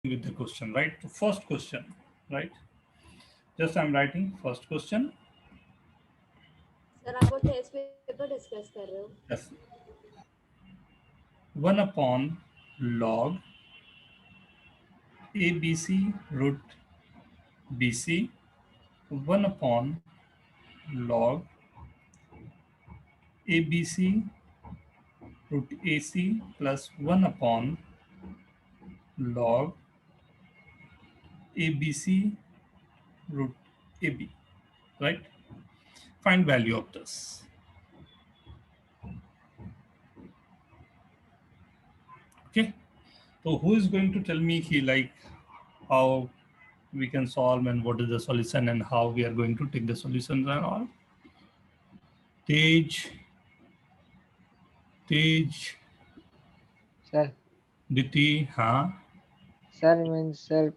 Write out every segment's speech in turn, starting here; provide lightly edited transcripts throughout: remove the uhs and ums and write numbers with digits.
with the question, right? The first question, right? Just I'm writing first question. Sir आप वो test paper discuss कर रहे हो? Yes. 1 upon log ABC root BC, 1 upon log ABC root AC plus 1 upon log ABC root AB, right? Find value of this. Okay, so who is going to tell me how we can solve and what is the solution and how we are going to take the solutions and all? Tej, sir Diti, हाँ. Sir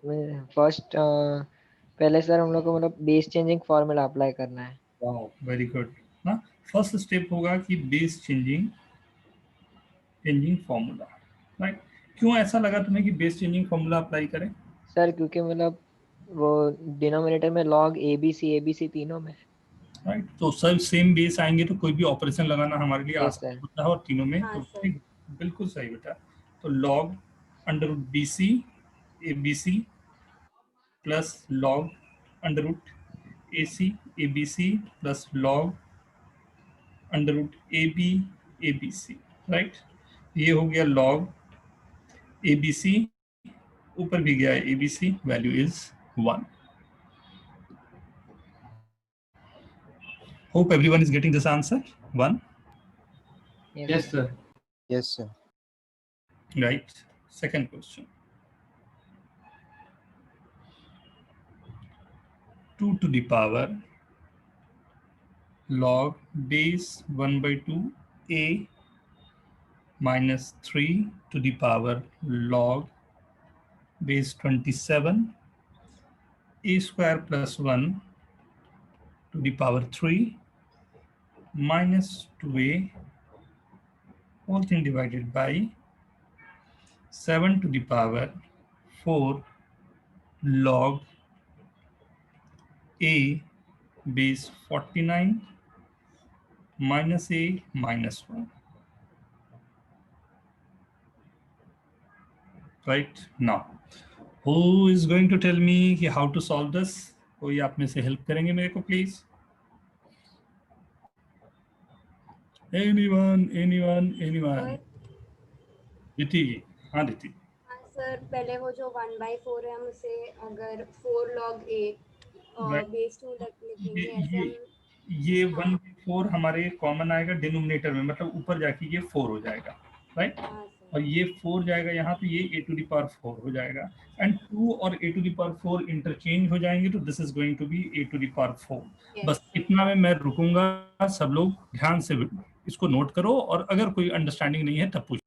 first पहले sir हम लोग को मतलब base changing formula apply करना है। Wow, very good ना. First step होगा कि बेस चेंजिंग फॉर्मूला, राइट? क्यों ऐसा लगा तुम्हें कि बेस चेंजिंग फॉर्मूला अप्लाई करें? सर क्योंकि मतलब वो डिनोमिनेटर में लॉग एबीसी तीनों में, राइट? तो सब सेम बेस आएंगे तो कोई भी ऑपरेशन लगाना हमारे लिए Yes, आसान sir. होता है और तीनों में हाँ, तो sir. ठीक, बिल्कुल सही बेटा. तो log under root BC ABC plus log under root AC ABC plus log under root AB ABC, right? ये हो गया लॉग ABC, ऊपर भी गया है ABC, value is 1. Hope everyone is getting this answer. 1. Yes, sir. Yes, sir. Right. Second question. 2 to the power log base 1 by 2 a minus 3 to the power log base 27 a square plus 1 to the power 3 minus 2a whole thing divided by 7 to the power 4 log a base 49 minus a minus 1. Right now, who is going to tell me how to solve this? कोई आप में से help करेंगे मेरे को please? anyone? दीति, हाँ दीति. हाँ sir, पहले वो जो 1/4 है हम उसे अगर 4 log A Right. बेस 2 लिखेंगे ऐसे हम. ये हाँ. 1/4 हमारे कॉमन आएगा डिनोमिनेटर में, मतलब ऊपर जाके ये 4 हो जाएगा, राइट? हाँ सर. और ये 4 जाएगा यहाँ तो ये a to the power 4 हो जाएगा एंड 2 और a to the power 4 interchange हो जाएंगे तो this is going to be a to the power 4. Yes, बस sir. इतना में मैं रुकूंगा, सब लोग ध्यान से इसको नोट करो और अगर कोई अंडरस्टैंडिंग नहीं है तब पूछो.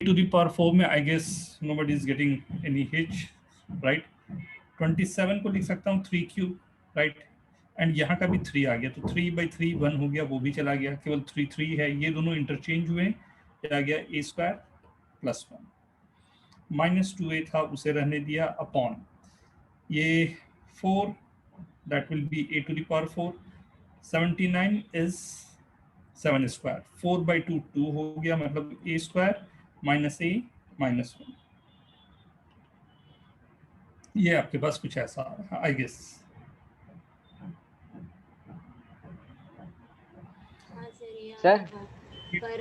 to the power 4 में I guess nobody is getting any hitch, right? 27 को लिख सकता हूँ 3 क्यूब, राइट? एंड यहाँ का भी 3 आ गया तो 3 by 3 1 हो गया, वो भी चला गया, केवल 3 है, ये दोनों इंटरचेंज हुए, आ गया a square plus 1 minus 2a था उसे रहने दिया अपॉन ये 4 that will be a to the power 4. 79 is 7 square, 4 by 2 2 हो गया, मतलब a square minus a minus 1. ये आपके पास कुछ ऐसा आई गेस. हाँ सर, ये सर? पर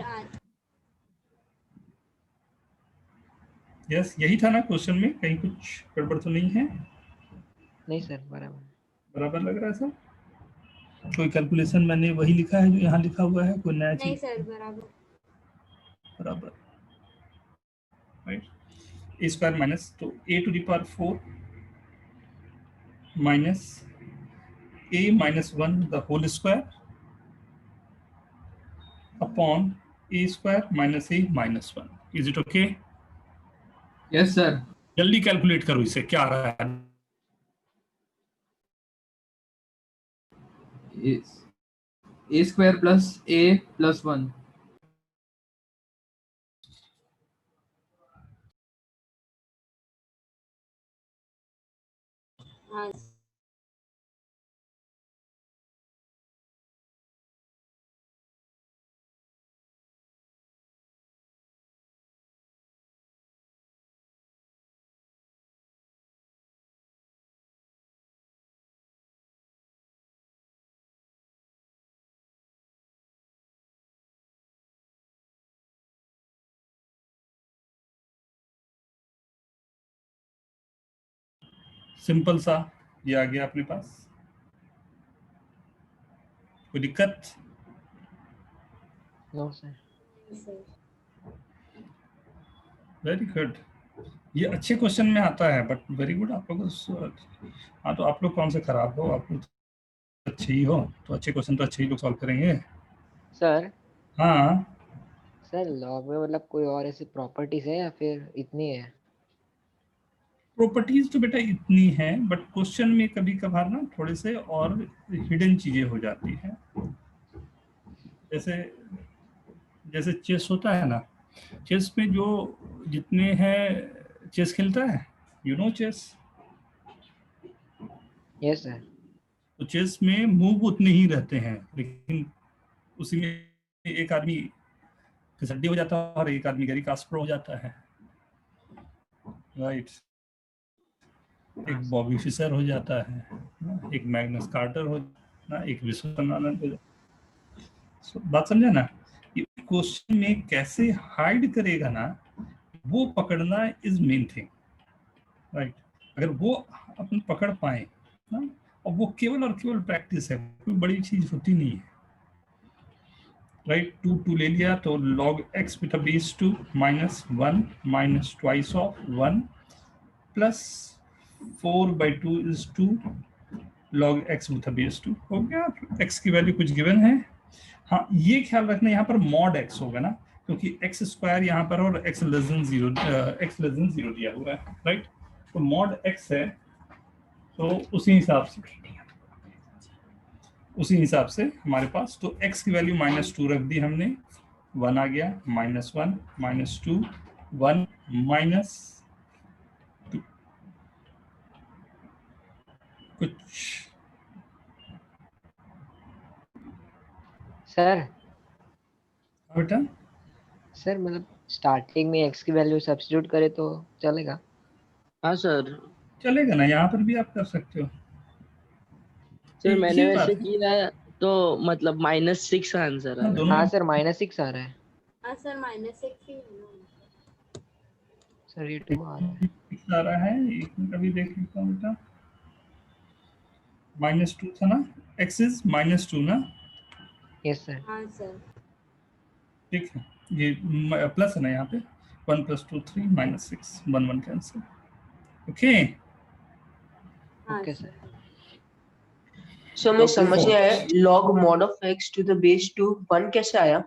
यस, यही था ना क्वेश्चन में, कहीं कुछ गड़बड़ तो नहीं है? नहीं सर, बराबर लग रहा है सर. कोई कैलकुलेशन मैंने वही लिखा है जो यहाँ लिखा हुआ है, कोई नया नहीं चीज? सर, बराबर, राइट? a स्क्वायर माइनस तो a to the power 4 minus a minus 1 the whole square upon a square minus a minus 1. Is it okay? Yes sir. जल्दी कैलकुलेट करो इसे, क्या आ रहा है? ए स्क्वायर प्लस ए प्लस 1। हाँ सिंपल सा ये आ गया अपने पास। कोई दिक्कत? No sir. Sir. Very good, ये अच्छे क्वेश्चन में आता है, बट वेरी गुड आप लोग। हाँ, तो आप लोग कौन से खराब हो? आप लोग अच्छे ही हो, तो अच्छे क्वेश्चन तो अच्छे ही लोग सॉल्व करेंगे। सर हाँ, सर लॉग में मतलब कोई और ऐसी प्रॉपर्टीज है या फिर इतनी है? प्रॉपर्टीज तो बेटा इतनी है, बट क्वेश्चन में कभी कभार ना थोड़े से और हिडन चीजें हो जाती हैं। जैसे जैसे चेस होता है ना, चेस में जो जितने हैं, चेस खेलता है, you know chess. Yes sir. तो चेस में मूव उतने ही रहते हैं, लेकिन उसी में एक आदमी फिसड्डी हो जाता है और एक आदमी गैरी कास्परो हो जाता है, राइट। एक बॉबी फिशर हो जाता है, एक मैग्नस कार्टर हो ना, एक विश्वनाथन आनंद हो जाता है। So, बात समझा ना? ये क्वेश्चन में कैसे हाइड करेगा ना, वो पकड़ना इज मेन थिंग, राइट। अगर वो अपन पकड़ पाए ना, और वो केवल और केवल प्रैक्टिस है, कोई बड़ी चीज होती नहीं है, राइट। 2 ले लिया तो log x with a base 2 minus 1 minus twice of 1 plus 4/2 is 2 log x with a base 2 हो गया। x की वैल्यू कुछ गिवन है। हाँ, ये ख्याल रखना यहाँ पर mod x होगा ना, क्योंकि x स्क्वायर यहाँ पर और x लेस देन 0 दिया हुआ है, राइट। तो mod x है, तो उसी हिसाब से हमारे पास तो x की वैल्यू -2 रख दी हमने, 1 आ गया, -1 -2 1 -2 कुछ। सर बेटा सर मतलब स्टार्टिंग में x की वैल्यू सब्स्टिट्यूट करे तो चलेगा? हाँ सर। चलेगा ना, यहाँ पर भी आप कर सकते हो। सर एक मैंने ही वैसे बात है किया है तो मतलब -6 आंसर आ ना, रहा है। दोनों हाँ सर -6 आ रहा है। हाँ सर -6 ही है ना। सर ये 2 आ रहा है। आ रहा है। एक मिनट अभी देख लेता हूँ बेटा, -2 था ना, x इज -2 ना, यस सर। हाँ सर। ठीक है। ये प्लस है ना यहाँ पे, 1 + 2 3 -6 1 1 कैंसिल, ओके। हाँ ओके सर। सर। सो मैं समझ नहीं आया, log mod of x to the base 2 1 कैसे आया?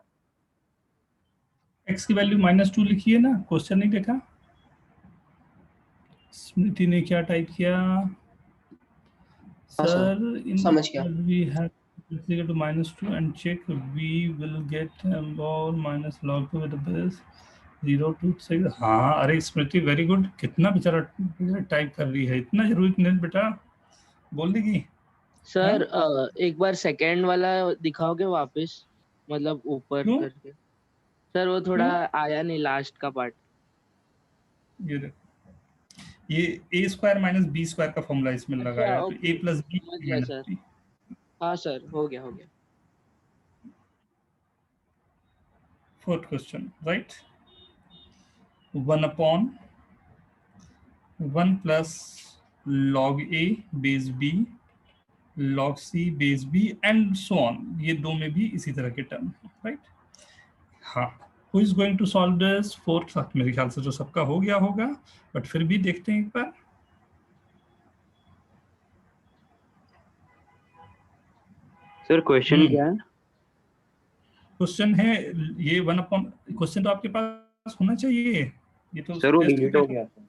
x की वैल्यू -2 लिखी है ना, क्वेश्चन नहीं देखा? स्मृति ने क्या टाइप किया? हाँ सर, सर इन समझ गया। We have to -2 and check we will get or minus log 2 with the base 0 2 6। हाँ, अरे स्मृति वेरी गुड, कितना बेचारा टाइप कर रही है, इतना जरूरी नहीं बेटा, बोल देगी। सर एक बार सेकंड वाला दिखाओगे वापस, मतलब ऊपर क्यों? करके। सर वो थोड़ा आया नहीं, लास्ट का पार्ट। ये देखो, ये a² - b² का फॉर्मूला इसमें लगाया है, तो ओके, a + b समझ गया सर। -b। हाँ सर, हो गया। Fourth question, right. 1/1 + log a base b log c base b and so on, ये दो में भी इसी तरह के टर्म, राइट। हाँ, who is going to solve this? Fourth मेरे ख्याल से तो सबका हो गया होगा, बट फिर भी देखते हैं एक बार। सर क्वेश्चन क्या है? क्वेश्चन है ये 1/, क्वेश्चन तो आपके पास होना चाहिए, ये तो सर वो टेस्ट डिलीट हो पेपर। गया था,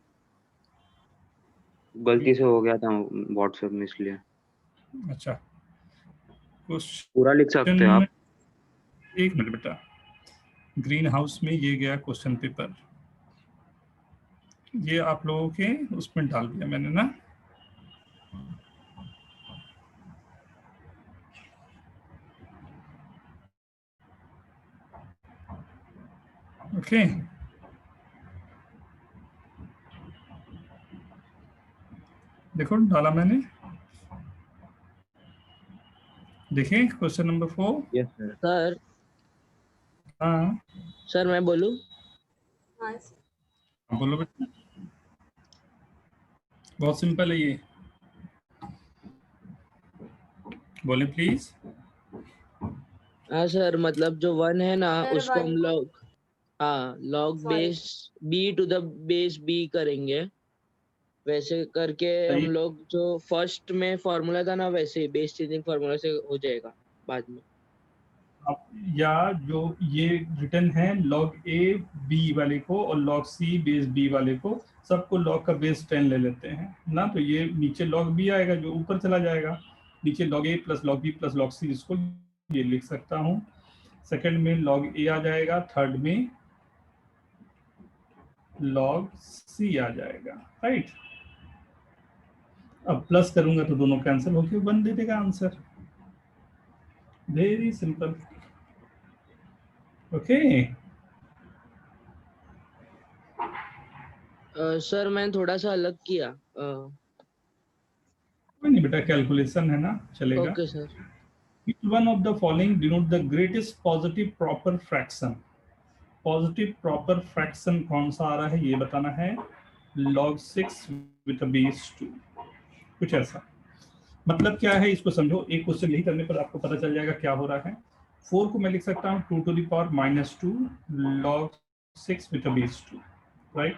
गलती से हो गया था व्हाट्सएप में, इसलिए। अच्छा, पूरा लिख क्वेश्चन सकते हैं आप। एक मिनट बेटा, ग्रीन हाउस में ये गया क्वेश्चन पेपर, ये आप लोगों के उसमें डाल दिया मैंने ना। ओके, देखो डाला मैंने, देखिए question number 4। Yes sir. Sir हाँ सर मैं बोलूं? हाँ बोलो बेटा, बहुत सिंपल है ये, बोले प्लीज। हाँ सर, मतलब जो 1 है ना सर उसको हम 1 को लोग हाँ log sorry base b to the base b करेंगे। वैसे करके हम सही। लोग जो फर्स्ट में फॉर्मूला था ना, वैसे ही बेस चेंजिंग फॉर्मूला से हो जाएगा बाद में। आप या जो ये रिटर्न है लॉग ए बी वाले को और लॉग सी बेस बी वाले को, सबको लॉग का बेस 10 ले लेते हैं ना, तो ये नीचे लॉग बी आएगा जो ऊपर चला जाएगा, नीचे log A plus log B plus log C, इसको ये लिख सकता हूँ। सेकंड में लॉग ए आ जाएगा, थर्ड में लॉग सी आ जाएगा, राइट। अब प्लस करूंगा तो दोनों कैंसिल होकर 1 दे देगा answer, very simple. Okay, sir मैंने थोड़ा सा अलग किया। कोई नहीं बेटा, कैलकुलेशन है ना, चलेगा। Okay sir. Which one of the following denote the greatest positive proper fraction? Positive proper fraction कौन सा आ रहा है ये बताना है। log 6 with a base 2, कुछ ऐसा। मतलब क्या है इसको समझो, एक क्वेश्चन यही करने पर आपको पता चल जाएगा क्या हो रहा है। 4 को मैं लिख सकता हूँ 2 to the power -2 log 6 with a base 2, right.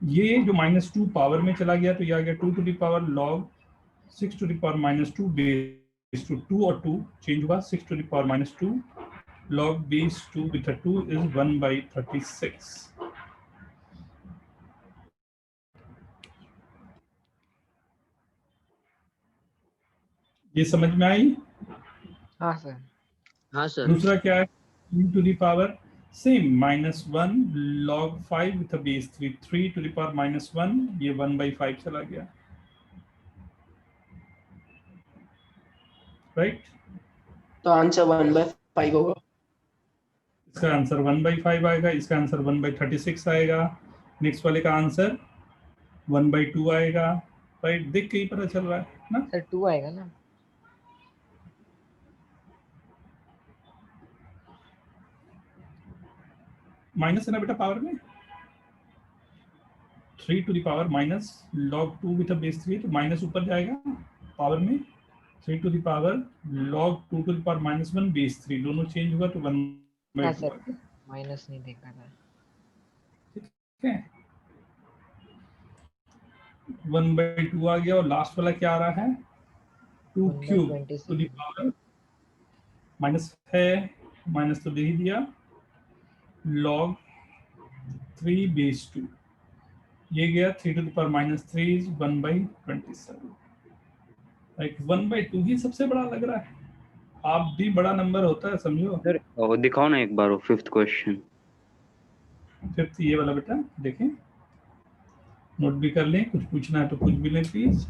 ये जो -2 पावर में चला गया तो ये आ गया 2 to the power log 6 to the power -2 base 2, 2 और 2 चेंज हुआ, 6 to the power -2 log base 2 with a 2 is 1/36। ये समझ में आई। हाँ सर। हाँ सर। दूसरा क्या है, 3 to the power same -1 log 5 with a base 3, 3 to the power -1, ये 1/5 चला गया, राइट। तो आंसर 1/5 होगा। इसका आंसर 1/5 आएगा, इसका आंसर 1/36 आएगा, नेक्स्ट वाले का आंसर 1/2 आएगा, राइट। देख के ही पता चल रहा है ना। सर 2 आएगा ना। माइनस है ना बेटा पावर में, 3 to the power minus log 2 with a base 3, तो माइनस ऊपर जाएगा पावर में, 3 to the power log 2 to the power -1 base 3, दोनों चेंज हुआ तो 1/2 हाँ आ सर, गया, माइनस नहीं देखा था। ठीक है। 1/2 आ गया, और लास्ट वाला क्या आ रहा है, 2 cube two the 1/27। Power minus है, माइनस तो दे ही दिया, log 3 base 2, ये गया 3 to the power -3 is 1/27, like 1/2 ही सबसे बड़ा लग रहा है, आप भी बड़ा नंबर होता है समझो। सर दिखाओ ना एक बार वो 5th क्वेश्चन। 5th ये वाला बेटा देखें, नोट भी कर लें, कुछ पूछना है तो पूछ भी लें please.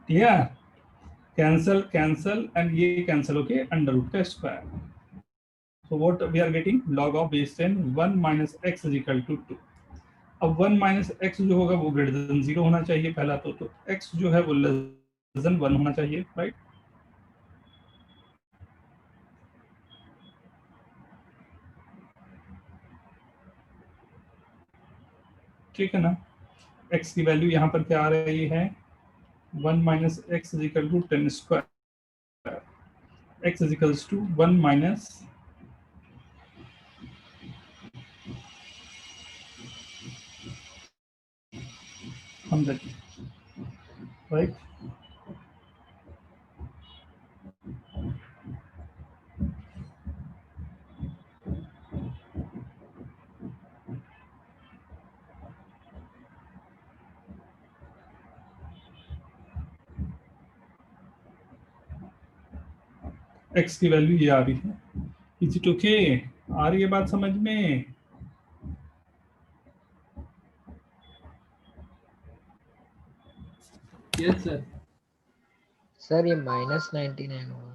Clear? Cancel cancel and ये कैंसल होके अंडर रूट का square. So what we are getting? Log of base 10 1 minus x is equal to 2. अब 1 minus x जो होगा वो ग्रेटर देन 0 होना चाहिए पहला तो x जो है वो लेस देन 1 होना चाहिए, राइट? ठीक है ना? x की वैल्यू यहाँ पर क्या आ रही है? 1 minus x is equal to 10 square. x is equals to 1 minus hundred, right? x की वैल्यू ये आ रही है. Is it okay? आ रही है बात समझ में? Yes sir. सर ये -99 हुआ.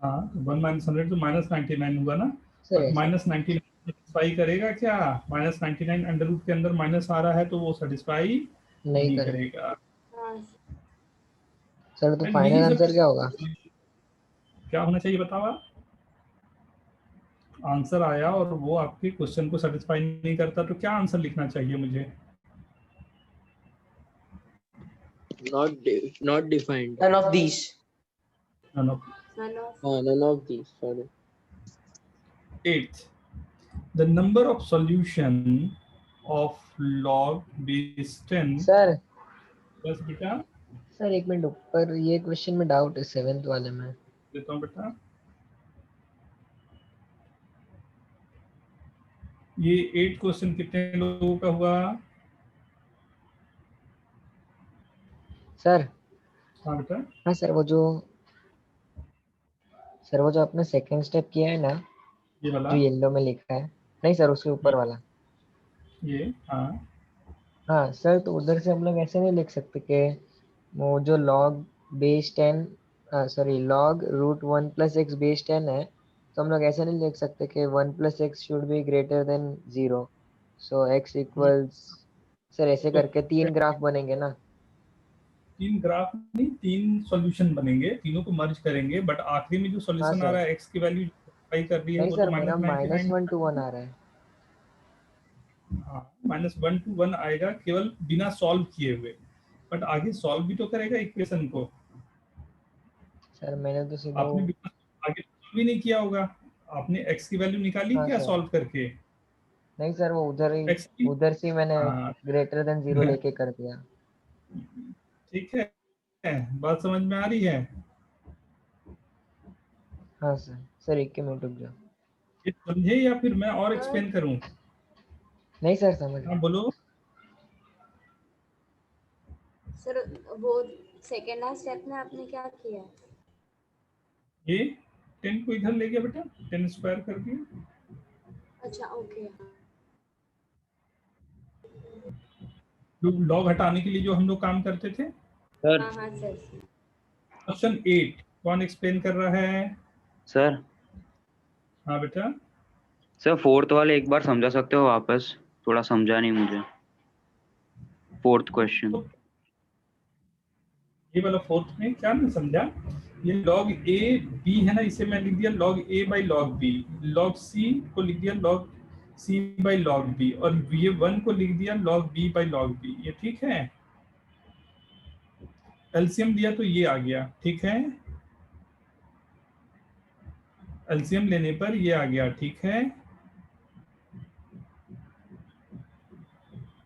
हाँ, 1 minus 100 तो -99 हुआ ना. सर बट ऐसा -99 सेटिस्फाई करेगा क्या? -99 अंडर रूट के अंदर माइनस आ रहा है तो वो सेटिस्फाई नहीं नहीं करेगा. करेगा. हाँ सर तो And फाइनल यही सब आंसर क्या होगा? क्या होना चाहिए बताओ आप? आंसर आया और वो आपके क्वेश्चन को सेटिस्फाई नहीं करता तो क्या आंसर लिखना चाहिए मुझे? Not defined. None of these. None of. None of these. Sorry. 8th, the number of solution of log base 10 sir बस बेटा सर एक मिनट ऊपर ये क्वेश्चन में डाउट है 7th वाले में. देता हूँ बेटा. ये 8 क्वेश्चन कितने लोगों का हुआ? सर हाँ बेटा. हाँ सर वो जो आपने सेकंड स्टेप किया है ना ये वाला जो येलो में लिखा है. नहीं सर उसके ऊपर वाला. ये हाँ हाँ सर तो उधर से हम लोग ऐसे नहीं लिख सकते कि वो जो log base 10 sorry log root 1 plus x base 10 है तो हम लोग ऐसे नहीं लिख सकते कि 1 plus x should be greater than 0. So x equals sir ऐसे करके 3 ग्राफ बनेंगे ना. 3 ग्राफ नहीं 3 सॉल्यूशन बनेंगे, तीनों को मर्ज करेंगे बट आखिरी में जो सॉल्यूशन हाँ, आ सर. रहा है x की वैल्यू ट्राई कर रही है नहीं वो सर तो मेरा -99. -1 to 1 आ रहा है. हाँ -1 to 1 आएगा केवल बिना सॉल्व किए हुए, बट आगे सॉल्व भी तो करेगा इक्वेशन को. सर मैंने तो सीधा आपने बिना आगे सॉल्व भी नहीं किया होगा. आपने x की वैल्यू निकाली हाँ क्या सर. सॉल्व करके? नहीं सर वो x की उधर से मैंने हाँ ग्रेटर देन 0 लेके कर दिया. ठीक है, बात समझ में आ रही है? हाँ सर एक मिनट रुक जाओ. ये समझे या फिर मैं और एक्सप्लेन करूं? नहीं सर समझ हाँ बोलो. सर वो सेकेंड लास्ट स्टेप में आपने क्या किया? ये 10 को इधर ले गया बेटा, 10 स्क्वायर कर दिया. अच्छा ओके. लॉग हटाने के लिए जो हम लोग काम करते थे. सर हाँ हाँ सर. क्वेश्चन 8 कौन एक्सप्लेन कर रहा है? सर हाँ बेटा. सर फोर्थ वाले एक बार समझा सकते हो वापस? थोड़ा समझा नहीं मुझे. Fourth question. ये वाला फोर्थ में क्या नहीं समझा? ये लॉग ए बी है ना, इसे मैं लिख दिया log A by log B. Log C को लिख दिया log C by log B और ये 1 को लिख दिया log B by log B. ये ठीक है. एलसीएम दिया तो ये आ गया. ठीक है, एलसीएम लेने पर ये आ गया. ठीक है,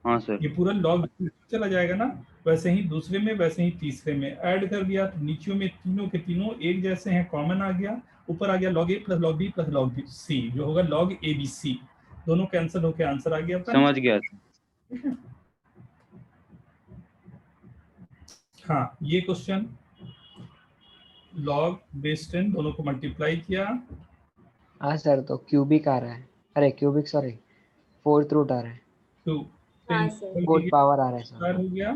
हाँ सर. ये पूरा लॉग चला जाएगा ना. वैसे ही दूसरे में, वैसे ही तीसरे में ऐड कर दिया तो नीचे में तीनों के तीनों एक जैसे हैं, कॉमन आ गया. ऊपर आ गया log A plus log B plus log B C जो होगा लॉग ए बी सी. दोनों कैंसिल होके आंसर आ गया. समझ गया. हाँ ये क्वेश्चन लॉग बेस 10 दोनों को मल्टीप्लाई किया. हाँ सर तो क्यूबिक आ रहा है. अरे क्यूबिक सॉरी फोर्थ रूट आ रहा है. तो हाँ सर. फोर्थ पावर आ रहा है स्क्वायर सर. हो गया.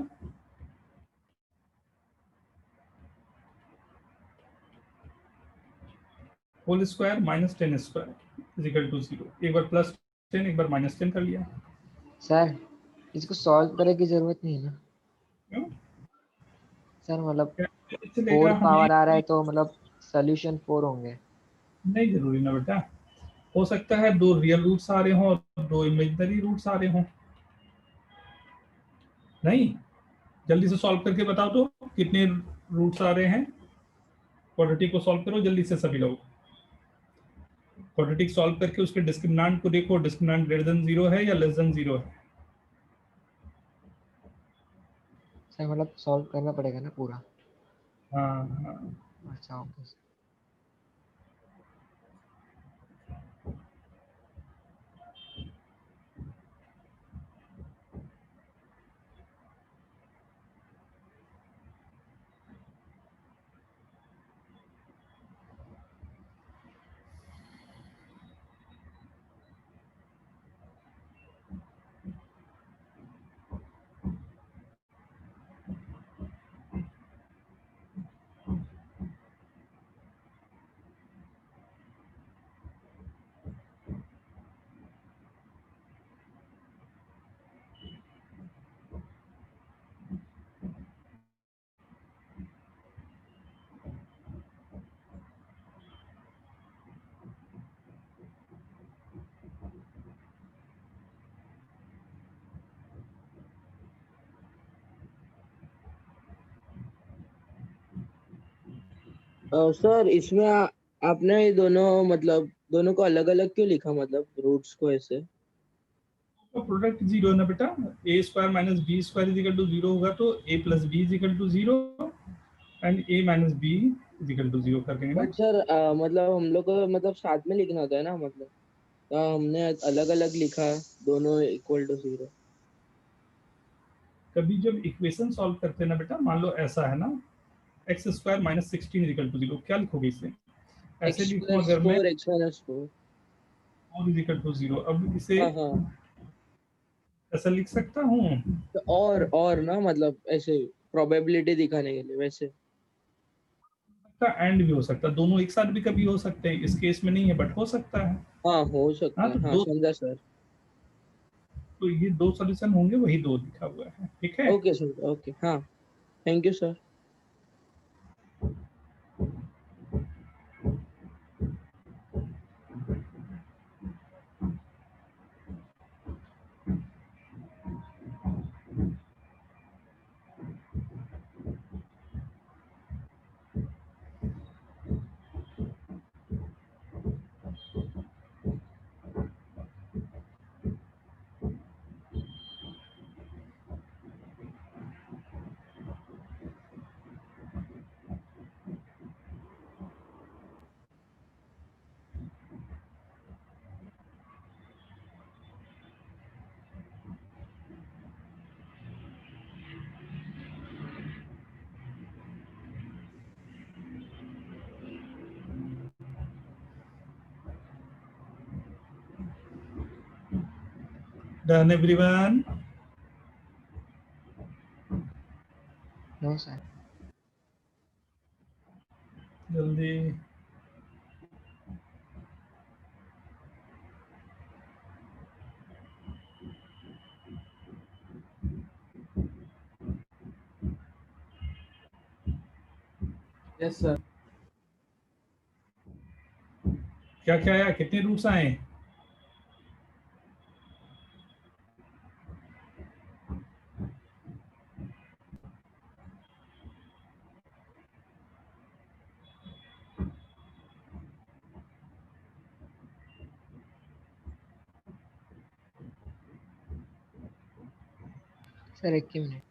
Whole square minus 10 square is equal to 0। एक बार प्लस 10 एक बार माइनस 10 कर लिया। सर इसको सॉल्व करने की जरूरत नहीं है ना क्यों? सर, मतलब इससे लेगा 4 हमें, पावर आ रहा है तो मतलब सोल्यूशन 4 होंगे। नहीं जरूरी ना बेटा, हो सकता है 2 रियल रूट्स आ रहे हों और 2 इमेजिनरी रूट्स आ रहे हों। नहीं, जल्दी से सॉल्व करके बताओ तो कितने रूट्स आ रहे हैं। क्वाड्रेटिक को सॉल्व करो जल्दी से सभी लोग। क्वाड्रेटिक सॉल्व करके उसके डिस्क्रिमिनेंट को देखो, डिस्क्रिमिनेंट ग्रेटर देन 0 है या लेस देन 0 है। सर मतलब सॉल्व करना पड़ेगा ना पूरा? हाँ हाँ। अच्छा ओके। सर इसमें आपने ये दोनों मतलब दोनों को अलग अलग क्यों लिखा, मतलब रूट्स को ऐसे? तो प्रोडक्ट 0 है ना बेटा, A square minus B square is equal to 0 होगा तो A plus B is equal to 0 and A minus B is equal to 0 कर देंगे ना। बट सर मतलब हम लोग को मतलब साथ में लिखना होता है ना, मतलब हमने अलग अलग लिखा, दोनों इक्वल टू 0। कभी जब इक्वेशन सॉल्व करते हैं ना बेटा, मान लो ऐसा है ना, x square minus 16 is equal to 0, क्या लिखोगे इसे? ऐसे एक्स लिखूं प्लस अगर मैं four x minus 4। 4 is equal to 0, अब इसे हाँ हाँ। ऐसा लिख सकता हूँ। तो और ना मतलब ऐसे प्रोबेबिलिटी दिखाने के लिए वैसे। का एंड भी हो सकता है, दोनों एक साथ भी कभी हो सकते हैं, इस केस में नहीं है बट हो सकता है। हाँ हो हाँ सकता तो है, हाँ दो, समझा सर। तो ये 2 सॉल्यूशन होंगे, वही 2 लिखा हुआ है, ठीक है। ओके सर, ओके, हाँ, thank you sir. Done everyone? No sir. जल्दी। Yes sir. क्या क्या आया, कितने रूट्स आए? Sir 1 minute.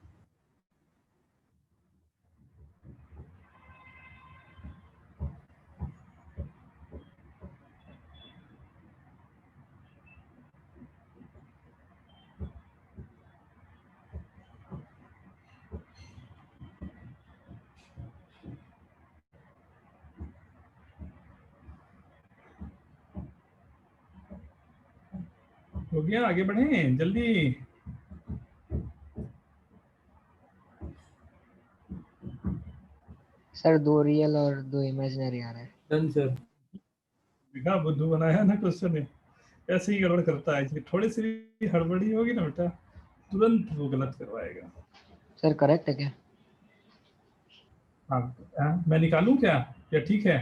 हो गया, आगे बढ़े जल्दी। सर 2 रियल और 2 इमेजिनरी आ रहा है। Done sir. देखा बुद्धू बनाया ना क्वेश्चन ने, ऐसे ही गड़बड़ करता है, इसलिए थोड़ी सी भी हड़बड़ी होगी ना बेटा तुरंत वो गलत करवाएगा। सर करेक्ट है क्या? हाँ, मैं निकालूं क्या या ठीक है?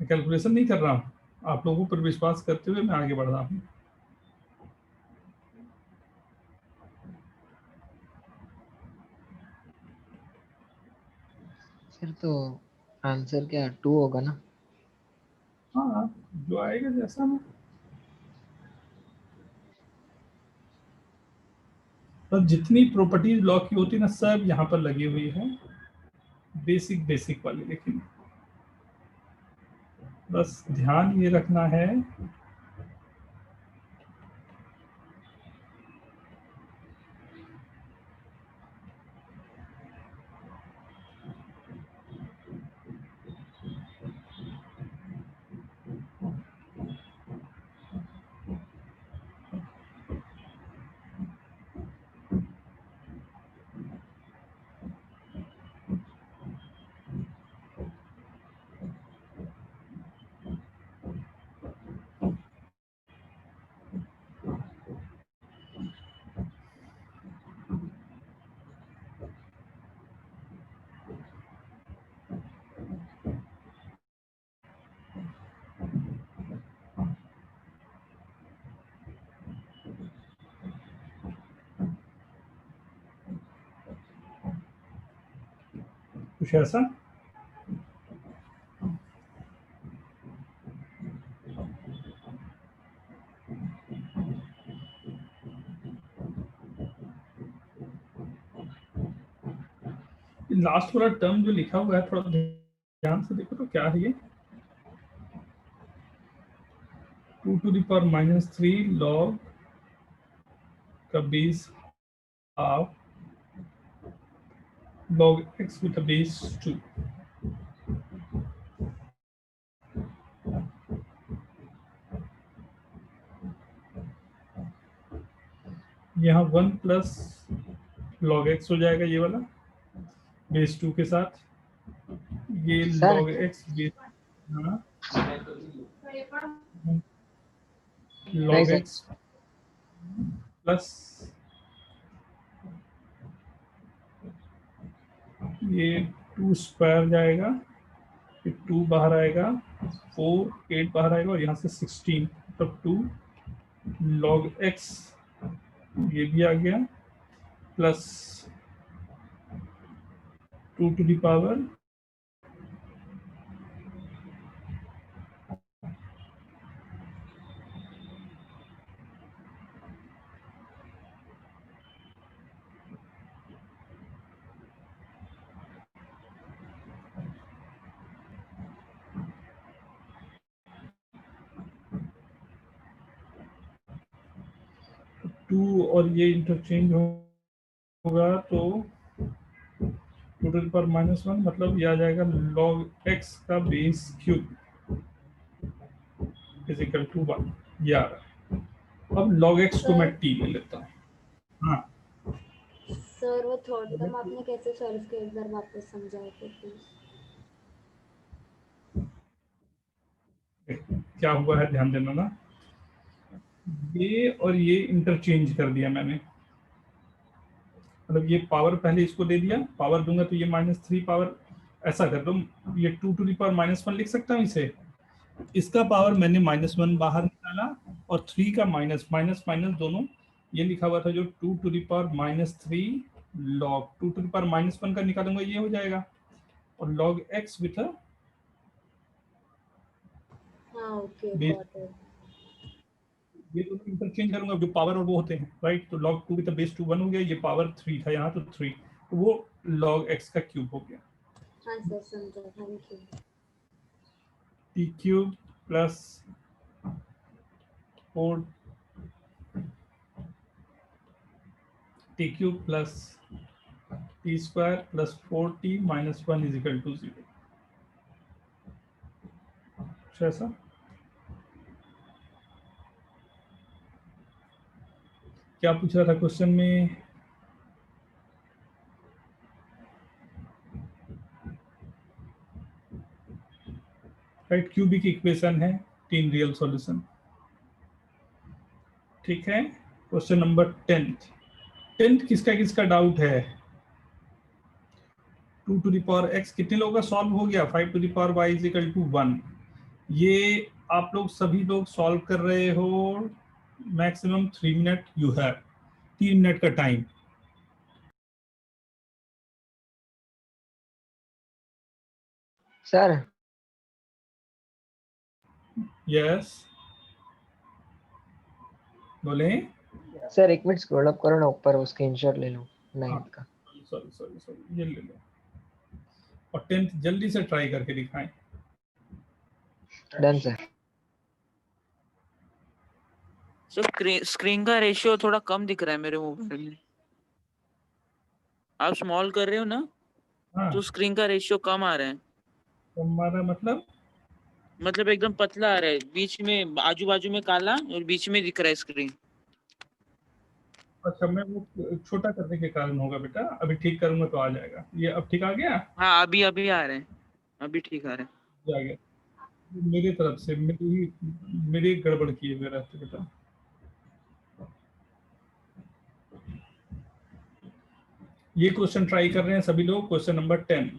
मैं कैलकुलेशन नहीं कर रहा हूँ, आप लोगों पर विश्वास करते हुए मैं आगे बढ़ रहा हूँ। सर तो आंसर क्या 2 होगा ना? हाँ, जो आएगा जैसा ना। तो जितनी प्रॉपर्टीज लॉ की होती है ना सब यहाँ पर लगी हुई है, बेसिक बेसिक वाली। लेकिन बस ध्यान ये रखना है कुछ ऐसा। लास्ट वाला टर्म जो लिखा हुआ है थोड़ा ध्यान से देखो तो क्या है ये, 2⁻³ लॉग का base half log x with a base 2। यहाँ 1 प्लस log x हो जाएगा ये वाला बेस 2 के साथ, ये सर log x बेस, हाँ नहीं log सर, x प्लस ये 2 स्क्वायर जाएगा, फिर 2 बाहर आएगा, 4 8 बाहर आएगा और यहाँ से 16 तब 2 log x ये भी आ गया प्लस 2 to the power 2 और ये इंटरचेंज होगा तो 2 to the power -1 मतलब ये आ जाएगा log x का बेस क्यूब इजिकल टू 1, ये आ रहा है। अब log x को मैं t ले लेता हूँ। हाँ सर वो थर्ड टर्म आपने कैसे सॉल्व किया, एक बार वापस समझाओ तो प्लीज। क्या हुआ है ध्यान देना ना, ये और ये इंटरचेंज कर दिया मैंने, मतलब ये पावर पहले इसको दे दिया, पावर दूंगा तो ये -3 पावर, ऐसा कर दो ये 2 to the power -1 लिख सकता हूँ इसे, इसका पावर मैंने -1 बाहर निकाला और 3 का माइनस माइनस माइनस दोनों, ये लिखा हुआ था जो 2 to the power -3 log 2 to the power -1 का निकालूंगा ये हो जाएगा, और log x विथ हाँ ओके बेस, गॉट इट। ये दोनों इंटरचेंज करूंगा जो पावर और वो होते हैं राइट, तो log 2 विद बेस 2 1 हो गया, ये पावर 3 था यहाँ तो 3, तो वो log x का क्यूब हो गया, हाँ सर समझा, thank you. t cube plus 4 t cube plus t square plus 4t minus 1 is equal to 0। ऐसा क्या पूछ रहा था क्वेश्चन में? राइट, क्यूबिक इक्वेशन है 3 रियल सॉल्यूशन। ठीक है, क्वेश्चन नंबर 10th किसका किसका डाउट है? 2 टू द पावर x कितने लोगों का सॉल्व हो गया? 5 to the power y is equal to 1। ये आप लोग सभी लोग सॉल्व कर रहे हो, maximum 3 minute you have, 3 minute का टाइम। सर यस, बोले। सर एक मिनट स्क्रॉल अप करो ना ऊपर, वो स्क्रीनशॉट ले लो 9th का। सॉरी, ये ले लो। और 10th जल्दी से ट्राई करके दिखाएं। Done sir. सर स्क्रीन का रेशियो थोड़ा कम दिख रहा है मेरे मोबाइल में। आप स्मॉल कर रहे हो ना, हाँ, तो स्क्रीन का रेशियो कम आ रहा है। तो हमारा मतलब एकदम पतला आ रहा है, बीच में आजू बाजू में काला और बीच में दिख रहा है स्क्रीन। अच्छा, मैं वो छोटा करने के कारण होगा बेटा, अभी ठीक करूंगा तो आ जाएगा। ये अब ठीक आ गया? हाँ अभी अभी आ रहे हैं, अभी ठीक आ रहे हैं। ये आ गया। मेरी तरफ से मेरी गड़बड़ की है मेरा से बेटा। ये क्वेश्चन ट्राई कर रहे हैं सभी लोग, क्वेश्चन नंबर 10।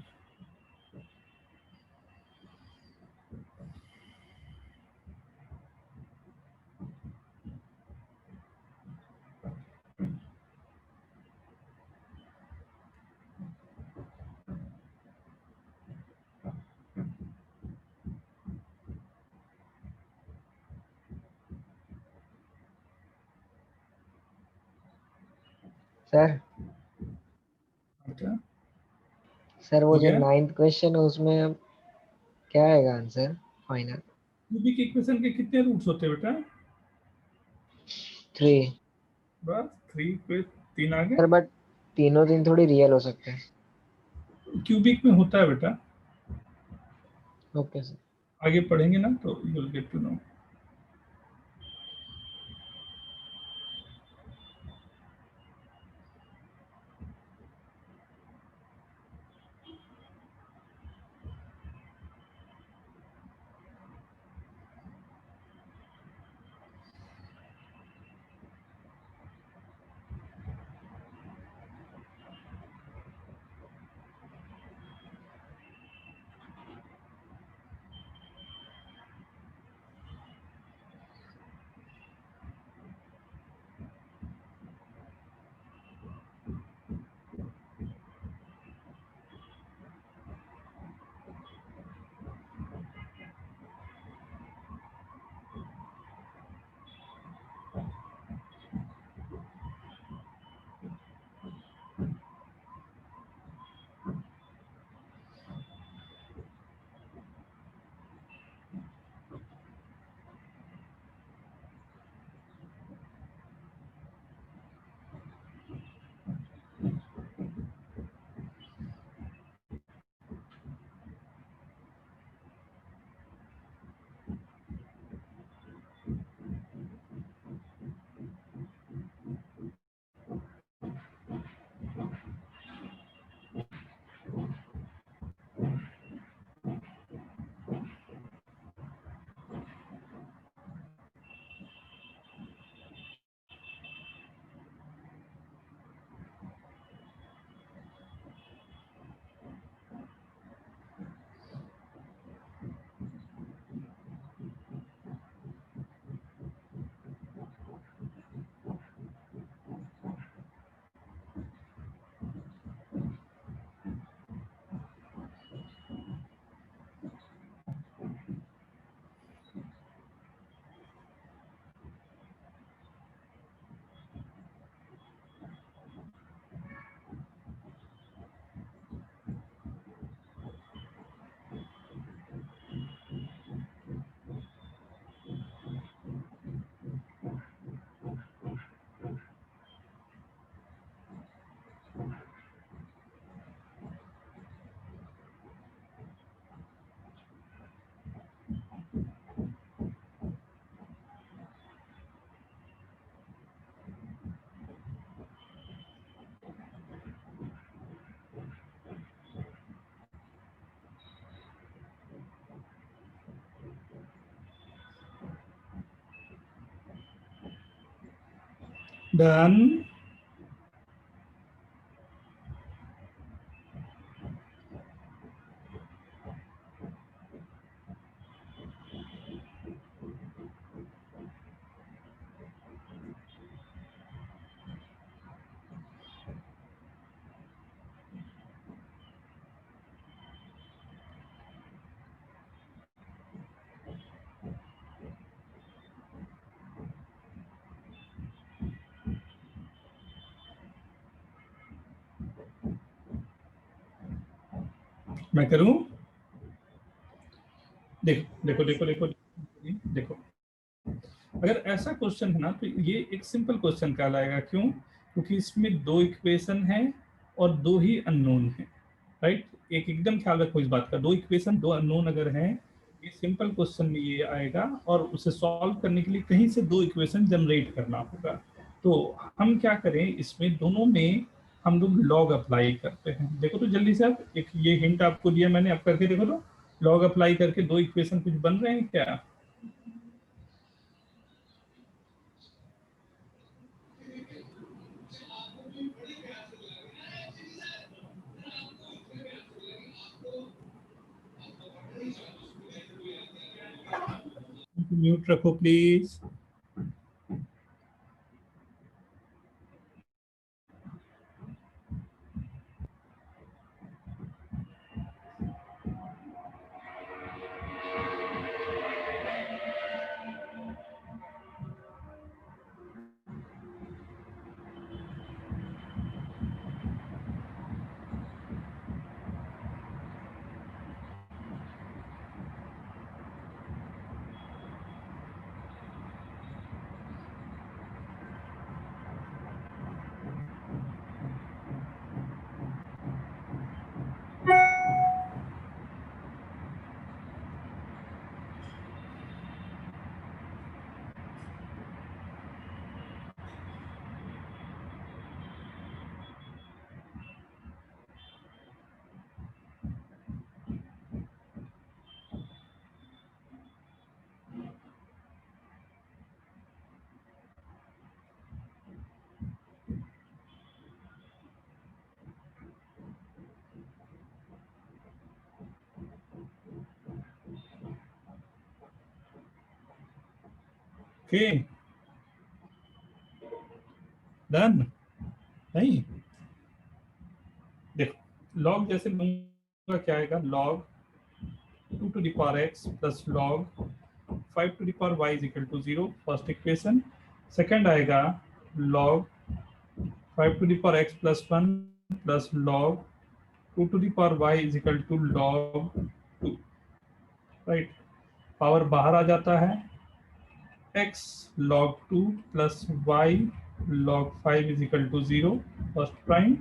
सर अच्छा, सर वो हो जो गया। 9th क्वेश्चन है उसमें अब क्या आएगा आंसर फाइनल? क्यूबिक इक्वेशन के कितने रूट्स होते हैं बेटा? 3। बस 3 पे 3 आ गए। सर बट तीनों दिन थोड़ी रियल हो सकते हैं। क्यूबिक में होता है बेटा, ओके सर। आगे पढ़ेंगे ना तो you will get to know. Done. मैं करूं? देखो देखो देखो देखो देखो, अगर ऐसा क्वेश्चन है ना तो ये एक सिंपल क्वेश्चन कहलाएगा। क्यों? क्योंकि इसमें दो इक्वेशन है और दो ही अननोन है, राइट। एक एकदम ख्याल रखो इस बात का, दो इक्वेशन दो अननोन अगर हैं, ये सिंपल क्वेश्चन में ये आएगा और उसे सॉल्व करने के लिए कहीं से दो इक्वेशन जनरेट करना होगा। तो हम क्या करें, इसमें दोनों में हम लोग लॉग अप्लाई करते हैं। देखो तो जल्दी से, आप एक ये हिंट आपको दिया मैंने, आप करके देखो तो लॉग अप्लाई करके दो इक्वेशन कुछ बन रहे हैं क्या? म्यूट रखो प्लीज। Okay, done. नहीं, देखो लॉग जैसे लूंगा क्या आएगा, log 2 to the power x plus log 5 to the power y is equal to 0, first equation. Second आएगा log 5 to the power x plus 1 plus log 2 to the power y is equal to log 2, right. Power बाहर आ जाता है, x log 2 plus y log 5 is equal to 0, first prime,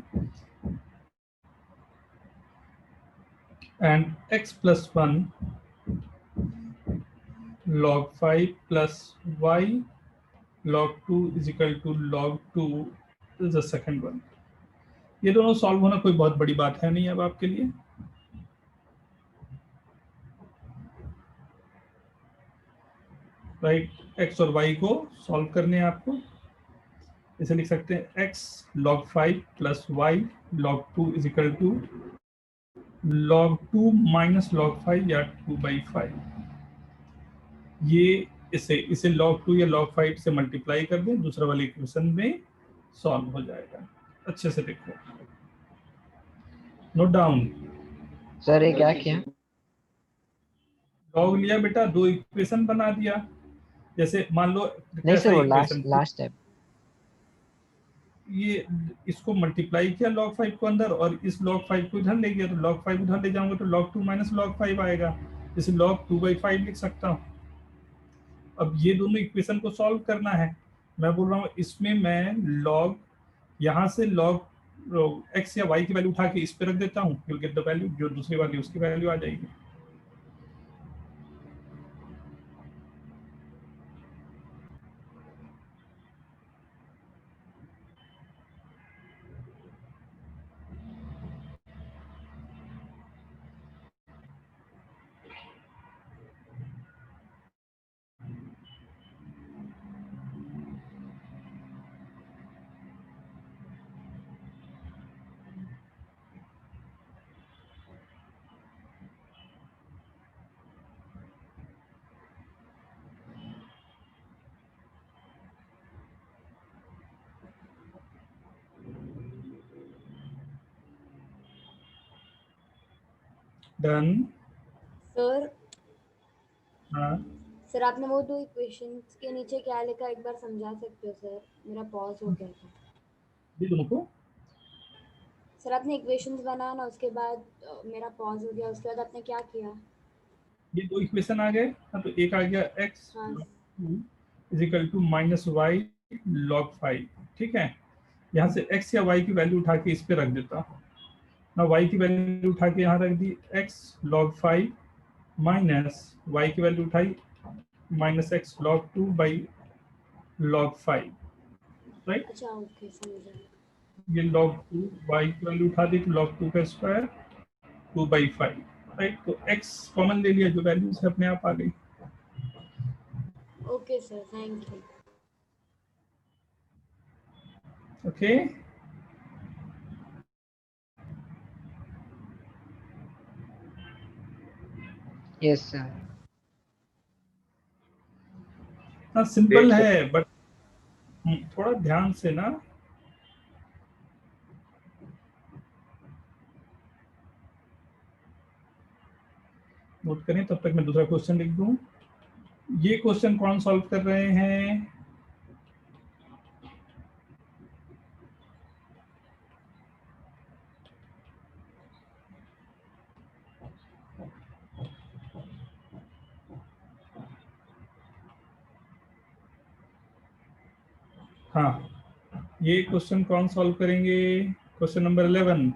and x plus 1 log 5 plus y log 2 is equal to log 2 is the second one। ये दोनों solve होना कोई बहुत बड़ी बात है नहीं अब आपके लिए, राइट। x और y को सॉल्व करने हैं आपको, इसे लिख सकते हैं x log 5 plus y log 2 is equal to log 2 minus log 5 या 2/5। ये इसे log 2 या log 5 से मल्टीप्लाई कर दें, दूसरा वाले इक्वेशन में सॉल्व हो जाएगा। अच्छे से देखो, नोट डाउन। सर ये क्या किया? लॉग लिया बेटा, दो इक्वेशन बना दिया। जैसे मान लो नहीं सर, वो इक्वेशन लास्ट स्टेप। ये इसको मल्टीप्लाई किया log 5 को अंदर और इस log 5 को इधर ले गया, तो log 5 उधर ले जाऊंगा तो log 2 माइनस log 5 आएगा, इसे log 2/5 लिख सकता हूँ। अब ये दोनों इक्वेशन को सॉल्व करना है। मैं बोल रहा हूँ इसमें मैं log यहाँ से log x या y की वैल्यू उठा के इस पे रख देता हूँ, you'll get the value, जो दूसरी वाली उसकी वैल्यू आ जाएगी। डन। सर हाँ सर आपने वो दो इक्वेशंस के नीचे क्या लिखा एक बार समझा सकते हो सर? मेरा पॉज हो गया था। ये दोनों को सर आपने इक्वेशंस बनाया ना, उसके बाद मेरा पॉज हो गया, उसके बाद आपने क्या किया? ये दो इक्वेशन आ गए। हाँ, तो एक आ गया x हाँ is equal to minus y log 5। ठीक है, यहाँ से x या y की वैल्यू उठा के इस पे रख देता हूँ ना। y की वैल्यू उठा के यहाँ रख दी x log 5 माइनस y की वैल्यू उठाई minus x log 2 by log 5, right. अच्छा ओके समझा। ये log 2 y की वैल्यू उठा दी तो log 2 का स्क्वायर 2 बाई 5, राइट। तो x कॉमन ले लिया, जो वैल्यूज है अपने आप आ गई। Okay sir thank you. Okay yes sir. हाँ सिंपल Wait, sir. है बट थोड़ा ध्यान से ना। नोट करें, तब तक मैं दूसरा क्वेश्चन लिख दूं। ये क्वेश्चन कौन सॉल्व कर रहे हैं? हाँ, ये क्वेश्चन कौन सॉल्व करेंगे? Question number 11।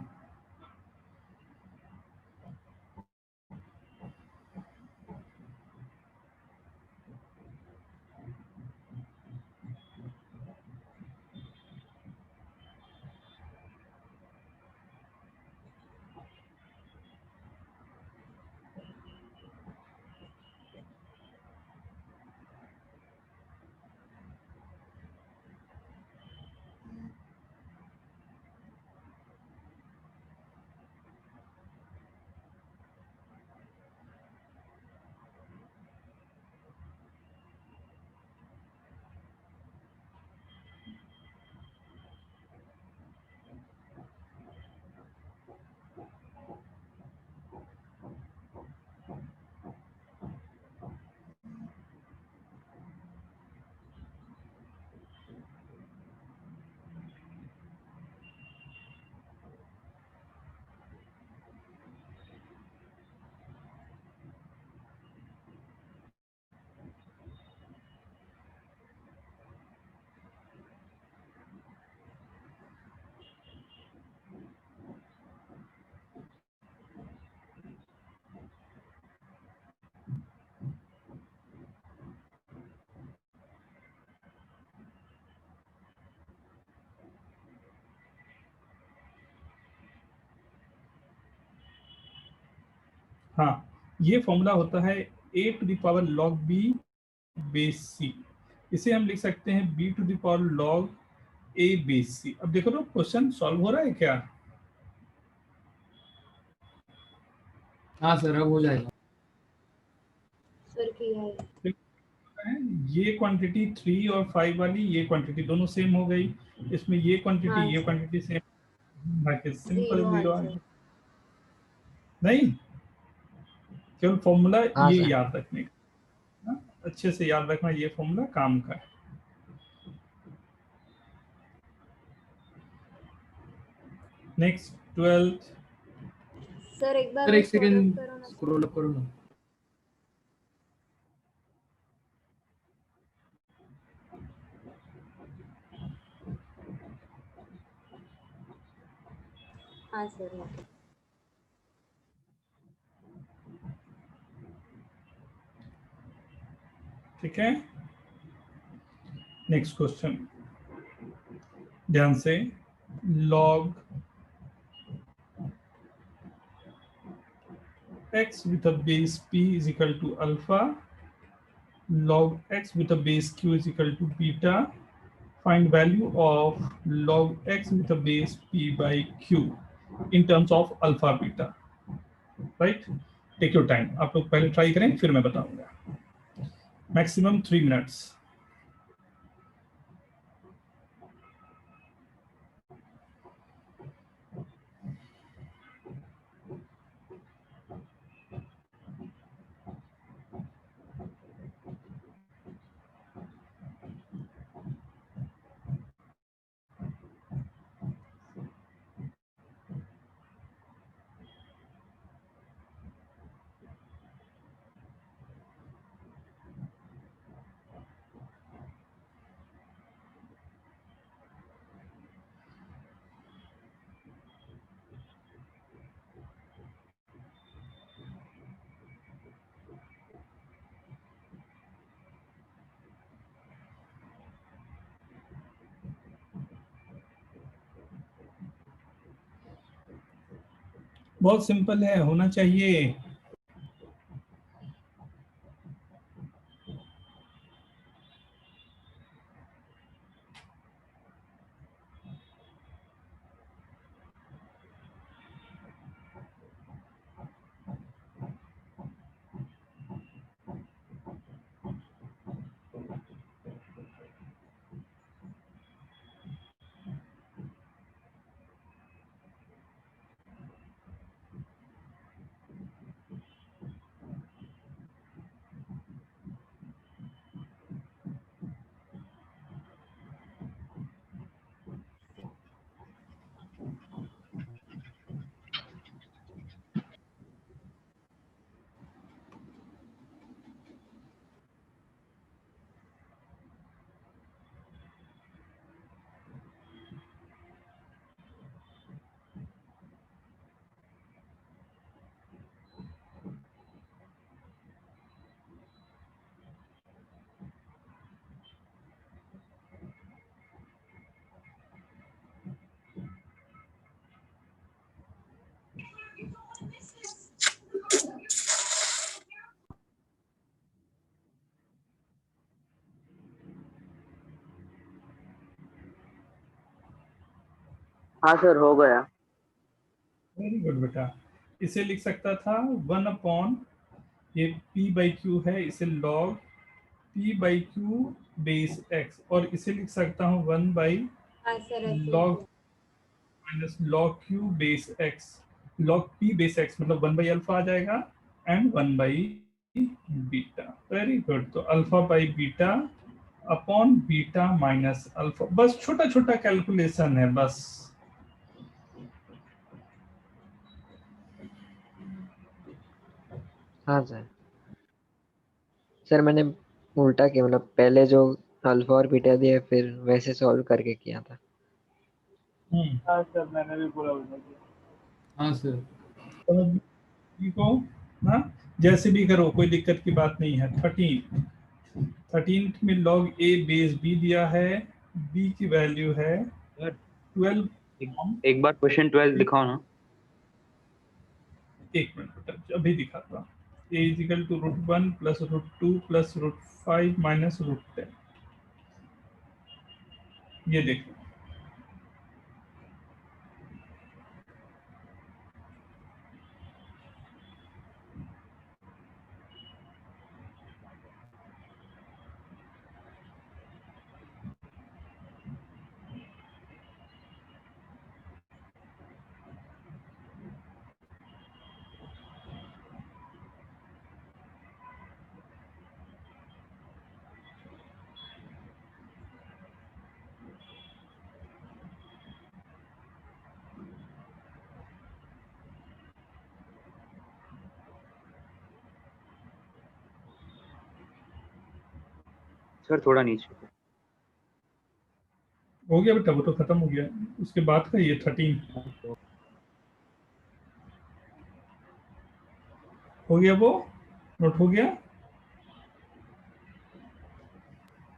हाँ, ये फॉर्मूला होता है a to the power log b base c। इसे हम लिख सकते हैं b to the power log a base c। अब देखो तो क्वेश्चन सॉल्व हो रहा है क्या? हाँ सर अब हो जाएगा। सर किया है। ये क्वांटिटी 3 और 5 वाली, ये क्वांटिटी दोनों सेम हो गई। इसमें ये क्वांटिटी हाँ ये सर क्वांटिटी सेम, बाकी सिंपल 0 जीरो आ आंसर। गया। नहीं, केवल फॉर्मूला हाँ ये सर। याद रखने का ना, अच्छे से याद रखना, ये फॉर्मूला काम का है। Next 12th। सर एक बार सर वो एक सॉल्व सेकंड करो ना। स्क्रॉल अप करो ना। हाँ सर ओके। ठीक है, नेक्स्ट क्वेश्चन ध्यान से। log x with a base p is equal to alpha, log x with a base q is equal to beta. Find value of log x with a base p by q in terms of alpha beta, right? Take your time, आप लोग पहले try करें फिर मैं बताऊंगा। Maximum 3 minutes. बहुत simple है, होना चाहिए। हाँ सर हो गया। वेरी गुड बेटा। इसे लिख सकता था 1 अपॉन, ये p बाई क्यू है, इसे log p by Q base x, और इसे लिख सकता हूँ 1 बाई हाँ सर ऐसे ही log किया। Minus log q base x। log p base x मतलब 1 बाई अल्फा आ जाएगा and 1 by beta. Very good. तो alpha by beta upon beta minus alpha, बस छोटा छोटा कैलकुलेशन है बस। हाँ सर। सर मैंने उल्टा किया, मतलब पहले जो अल्फा और बीटा दिया फिर वैसे सॉल्व करके किया था। हाँ सर मैंने भी पूरा उल्टा किया। हाँ सर। ठीक हो ना, जैसे भी करो कोई दिक्कत की बात नहीं है। 13 में log a बेस b दिया है, b की वैल्यू है 12। एक बार क्वेश्चन 12 दिखाओ ना। एक मिनट बेटा अभी दिखाता हूँ। a is equal to √1 plus √2 plus √5 minus √10। ये देखो, सर थोड़ा नीचे। हो गया बेटा, वो तो खत्म हो गया। उसके बाद का ये 13 हो गया, वो नोट हो गया।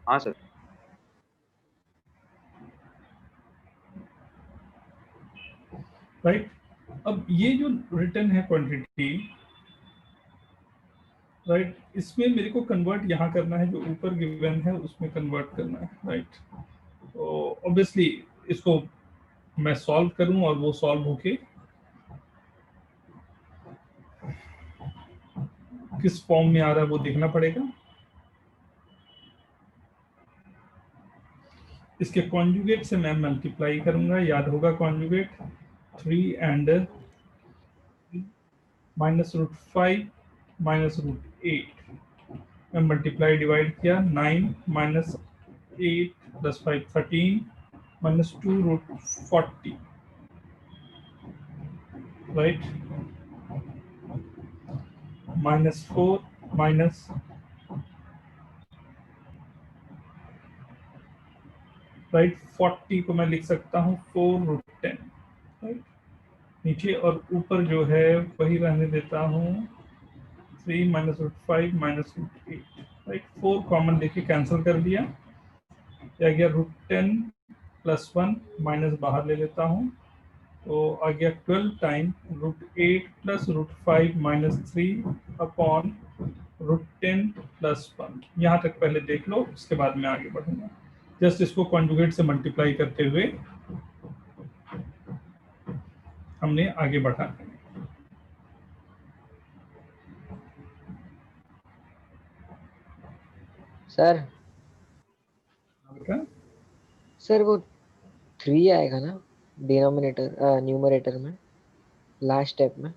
हाँ सर। राइट। अब ये जो रिटर्न है क्वांटिटी, राइट, इसमें मेरे को कन्वर्ट यहाँ करना है, जो ऊपर गिवन है उसमें कन्वर्ट करना है। राइट, तो ऑब्वियसली इसको मैं सॉल्व करूं और वो सॉल्व होके किस फॉर्म में आ रहा है वो देखना पड़ेगा। इसके कॉन्जुगेट से मैं मल्टीप्लाई करूंगा, याद होगा कॉन्जुगेट 3 एंड माइनस √5 माइनस √8 में मल्टीप्लाई डिवाइड किया, 9 minus 8 plus 5 13 minus 2 √40। Right, minus 4 minus, right, 40 को मैं लिख सकता हूँ 4 √10। राइट, नीचे और ऊपर जो है वही रहने देता हूँ, 3 माइनस √5 माइनस √8। राइट, 4 कॉमन लेके कैंसिल कर दिया, या गया √10 प्लस 1 माइनस बाहर ले लेता हूँ, तो आ गया 12 time √8 plus √5 minus 3 upon √10 plus 1। यहाँ तक पहले देख लो, उसके बाद मैं आगे बढ़ूंगा। जस्ट इसको कॉन्जुगेट से मल्टीप्लाई करते हुए हमने आगे बढ़ा है। सर बेटा सर वो 3 आएगा ना डिनोमिनेटर न्यूमरेटर में लास्ट स्टेप में?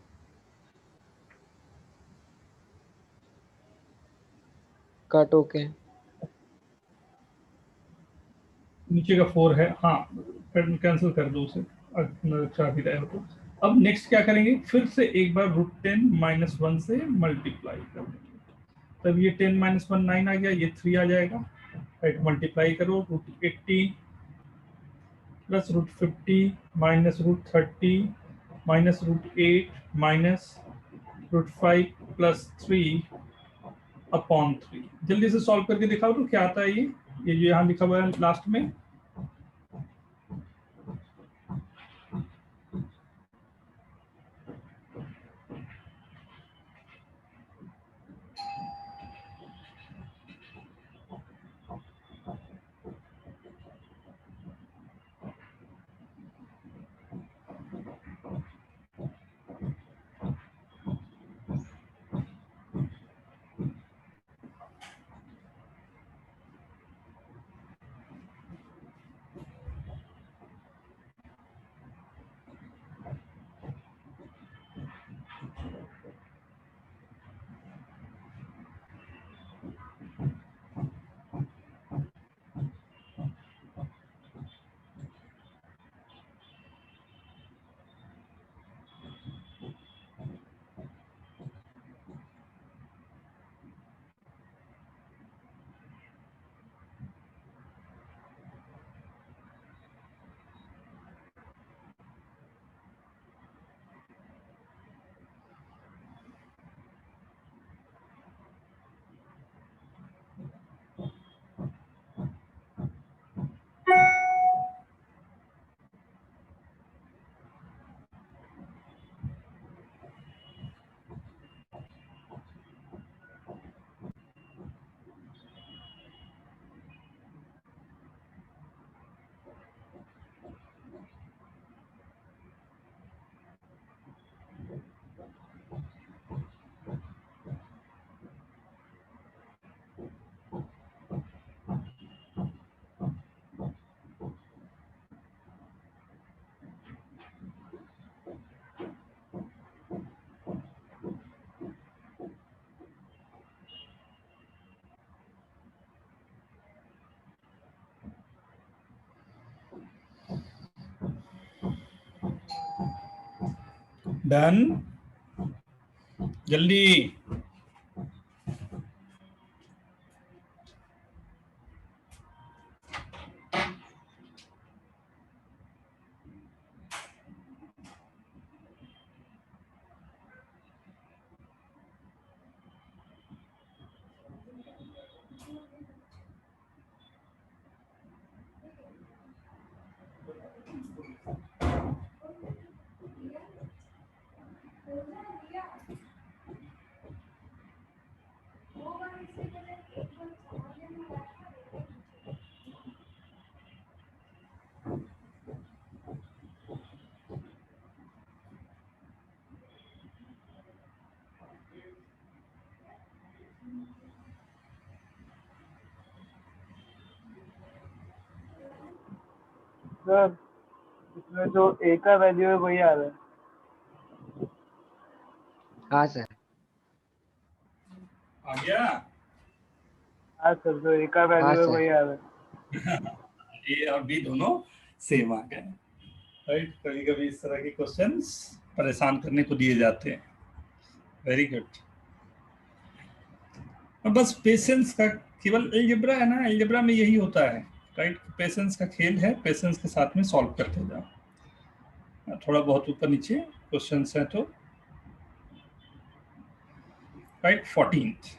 Cut okay. नीचे का 4 है, हाँ कैंसिल कर दो उसे, अच्छा भी रहे हो तो। अब नेक्स्ट क्या करेंगे, फिर से एक बार √10 माइनस 1 से मल्टीप्लाई कर देंगे। तब ये 10 माइनस 1 9 आ गया, ये 3 आ जाएगा, राइट। मल्टीप्लाई करो √80 plus √50 minus √30 minus √8 minus √5 plus 3 upon 3। जल्दी से सॉल्व करके दिखाओ तो क्या आता है ये जो यहाँ लिखा हुआ है लास्ट में। डन, जल्दी। सर इसमें जो ए का वैल्यू है वही आ रहा है। हाँ सर। आ गया। हाँ सर, जो ए का हाँ वैल्यू है सर। वही आ रहा है। ए और बी दोनों सेम आ गए, राइट। कभी कभी इस तरह के क्वेश्चंस परेशान करने को दिए जाते हैं। Very good. और बस पेशेंस का, केवल अलजेब्रा है ना, अलजेब्रा में यही होता है, राइट। पेशेंस का खेल है, पेशेंस के साथ में सॉल्व करते जाओ। थोड़ा बहुत ऊपर नीचे क्वेश्चंस हैं तो, right. 14th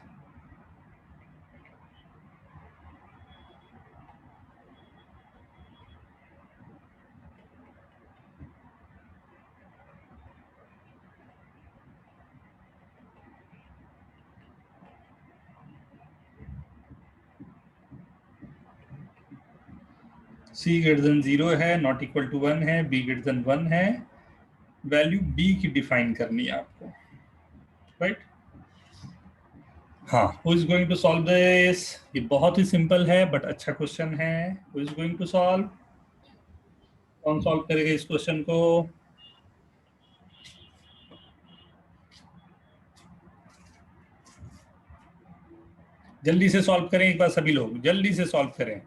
c greater than 0 है, नॉट इक्वल टू 1 है, b ग्रेटर देन 1 है, वैल्यू b की डिफाइन करनी है आपको, राइट? हाँ, who is going to solve this? ये बहुत ही सिंपल है बट अच्छा क्वेश्चन है। Who is going to solve? कौन सॉल्व करेगा इस क्वेश्चन को? जल्दी से सॉल्व करें एक बार, सभी लोग जल्दी से सॉल्व करें।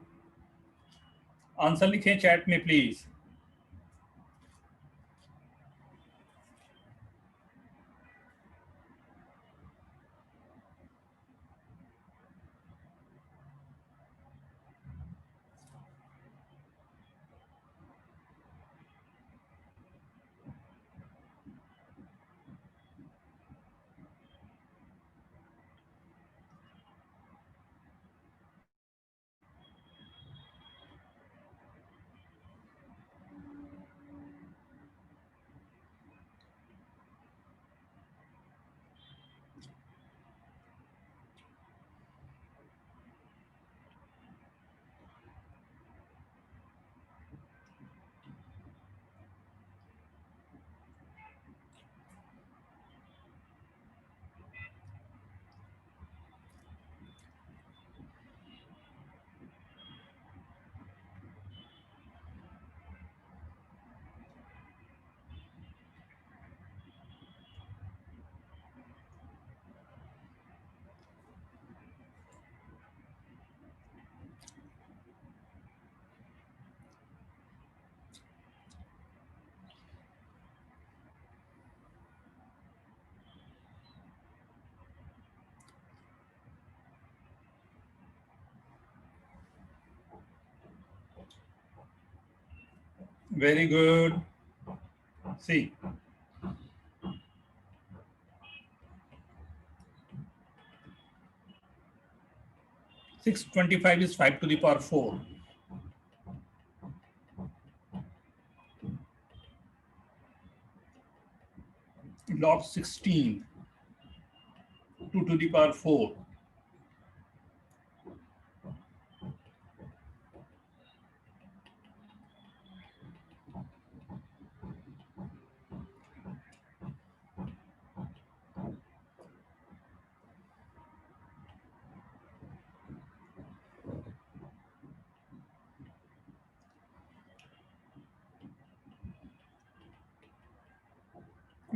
आंसर लिखें चैट में please. Very good. See, 625 is 5 to the power 4. Log 16, 2 to the power 4.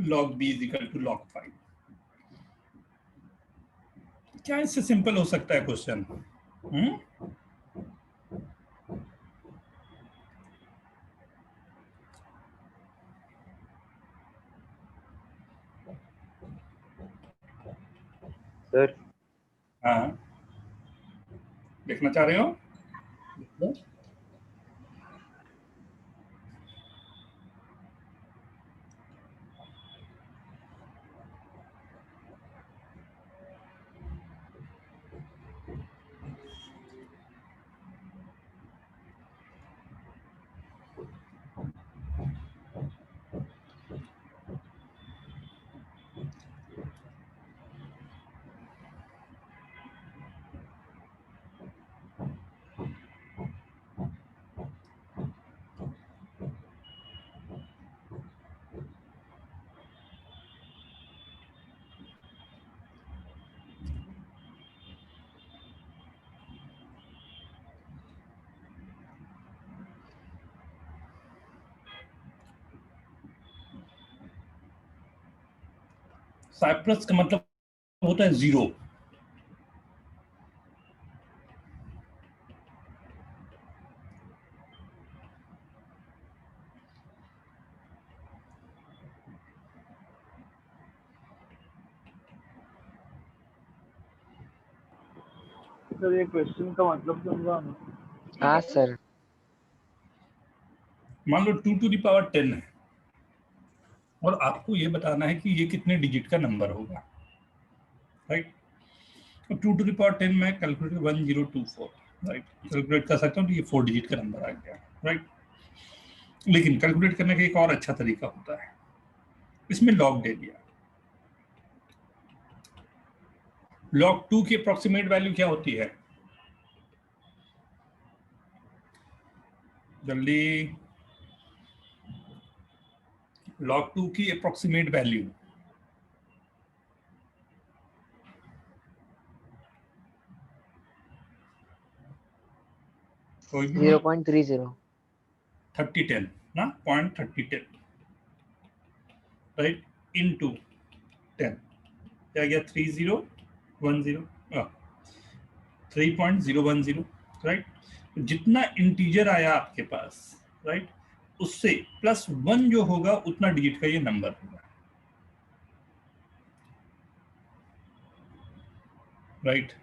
Log b is equal to log 5. क्या इससे सिंपल हो सकता है क्वेश्चन? सर हाँ, देखना चाह रहे हो? साइप्रस का मतलब होता है 0। सर ये क्वेश्चन का मतलब समझा ना? हाँ सर। मान लो 2 to the power 10 है और आपको ये बताना है कि ये कितने डिजिट का नंबर होगा, राइट? 2 to the power 10 में कैलकुलेट 1024, राइट? कैलकुलेट कर सकता हूँ तो ये 4 डिजिट का नंबर आ गया, राइट? लेकिन कैलकुलेट करने का एक और अच्छा तरीका होता है, इसमें लॉग दे दिया। log 2 की अप्रोक्सीमेट वैल्यू क्या होती है? जल्दी log 2 की अप्रोक्सीमेट वैल्यू कोई भी 0.30 3010 ना 0.3010 राइट इनटू 10 क्या गया 3010 3.010 राइट। जितना इंटीजर आया आपके पास राइट उससे +1 जो होगा उतना डिजिट का ये नंबर होगा राइट।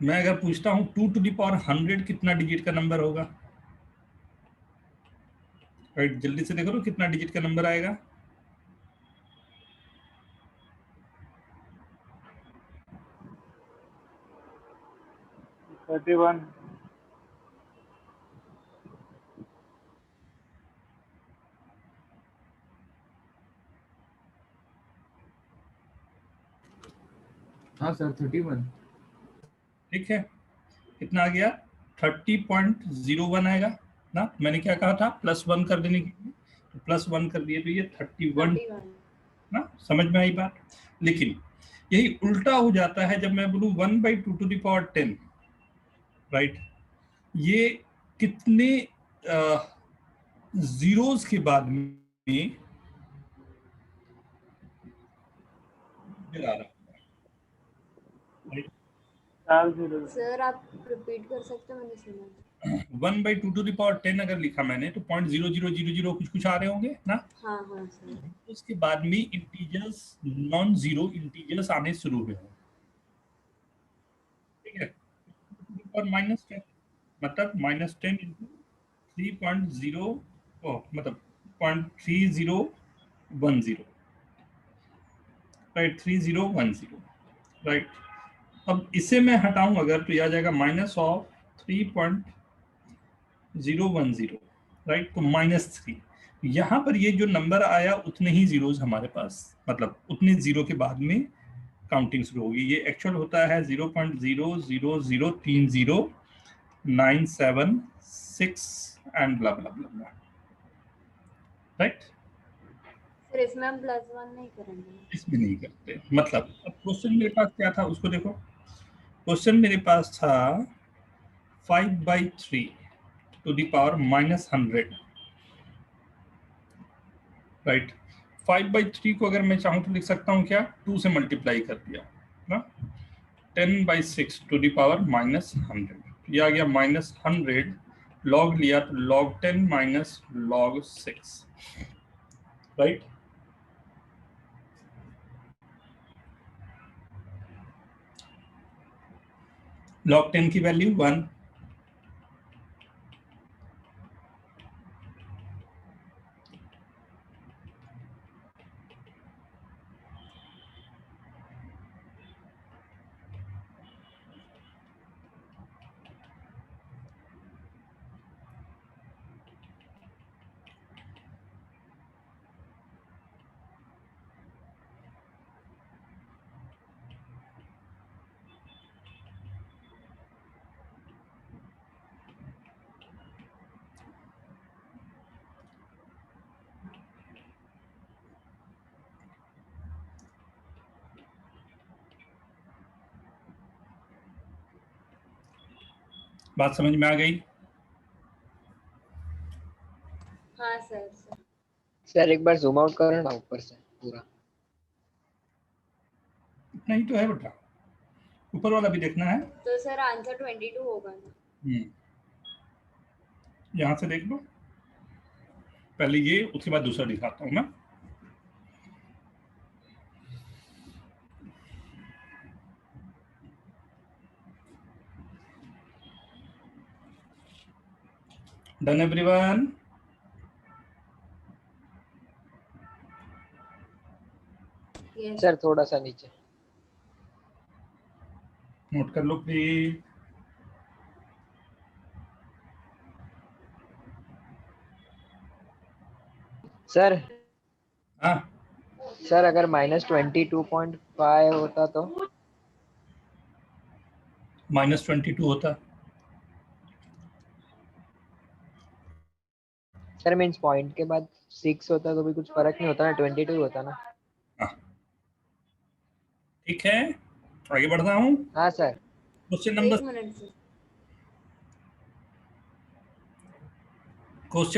मैं अगर पूछता हूं 2 टू द पावर 100 कितना डिजिट का नंबर होगा राइट, जल्दी से देखो तो कितना डिजिट का नंबर आएगा। Thirty one. हाँ सर 31। ठीक है कितना आ गया 30.01 आएगा ना। मैंने क्या कहा था +1 कर देने के लिए, तो +1 कर दिए तो ये 31 ना। समझ में आई बात। लेकिन यही उल्टा हो जाता है जब मैं बोलूं 1/2 टू द पावर 10 राइट। ये कितने जीरोस के बाद में आ रहा है। सर आप रिपीट कर सकते हो, मैंने सुना 1/2 टू द पावर 10 अगर लिखा मैंने तो 0.0000 कुछ आ रहे होंगे ना। हाँ हाँ सर। उसके बाद में इंटीजर्स नॉन जीरो इंटीजर्स आने शुरू हुए हैं ठीक है। और -10 मतलब -10 इंटू 3.0 मतलब 0.3010 राइट 3010 राइट। अब इसे मैं हटाऊं अगर तो यह आ जाएगा -3.010 राइट। तो -3 यहाँ पर ये जो नंबर आया उतने ही जीरोस हमारे पास, मतलब उतने जीरो के बाद में काउंटिंग शुरू होगी। ये एक्चुअल होता है 0.00030,976 and blah blah blah blah right. Sir इसमें हम +1 नहीं करेंगे। इसमें नहीं करते। मतलब अब क्वेश्चन मेरे पास क्या था उसको देखो। क्वेश्चन मेरे पास था 5/3 टू द पावर -100 राइट। 5/3 को अगर मैं चाहूँ तो लिख सकता हूँ क्या 2 से मल्टीप्लाई कर दिया ना। 10/6 टू द पावर -100 ये आ गया -100 लॉग लिया तो log 10 minus log 6 right. log 10 की वैल्यू 1 बात समझ में आ गई। हाँ सर। सर एक बार जूम आउट करो ना ऊपर से पूरा। इतना ही तो है बेटा, ऊपर वाला भी देखना है। तो सर आंसर 22 होगा ना। यहाँ से देख लो पहले ये, उसके बाद दूसरा दिखाता हूँ मैं। Done everyone. सर थोड़ा सा नीचे नोट कर लो प्लीज। सर। हाँ सर अगर -22.5 होता तो -22 होता सर मीन्स पॉइंट के बाद 6 होता तो भी कुछ फर्क नहीं होता ना, 22 होता ना। हाँ ठीक है, आगे बढ़ता हूँ। हाँ सर। क्वेश्चन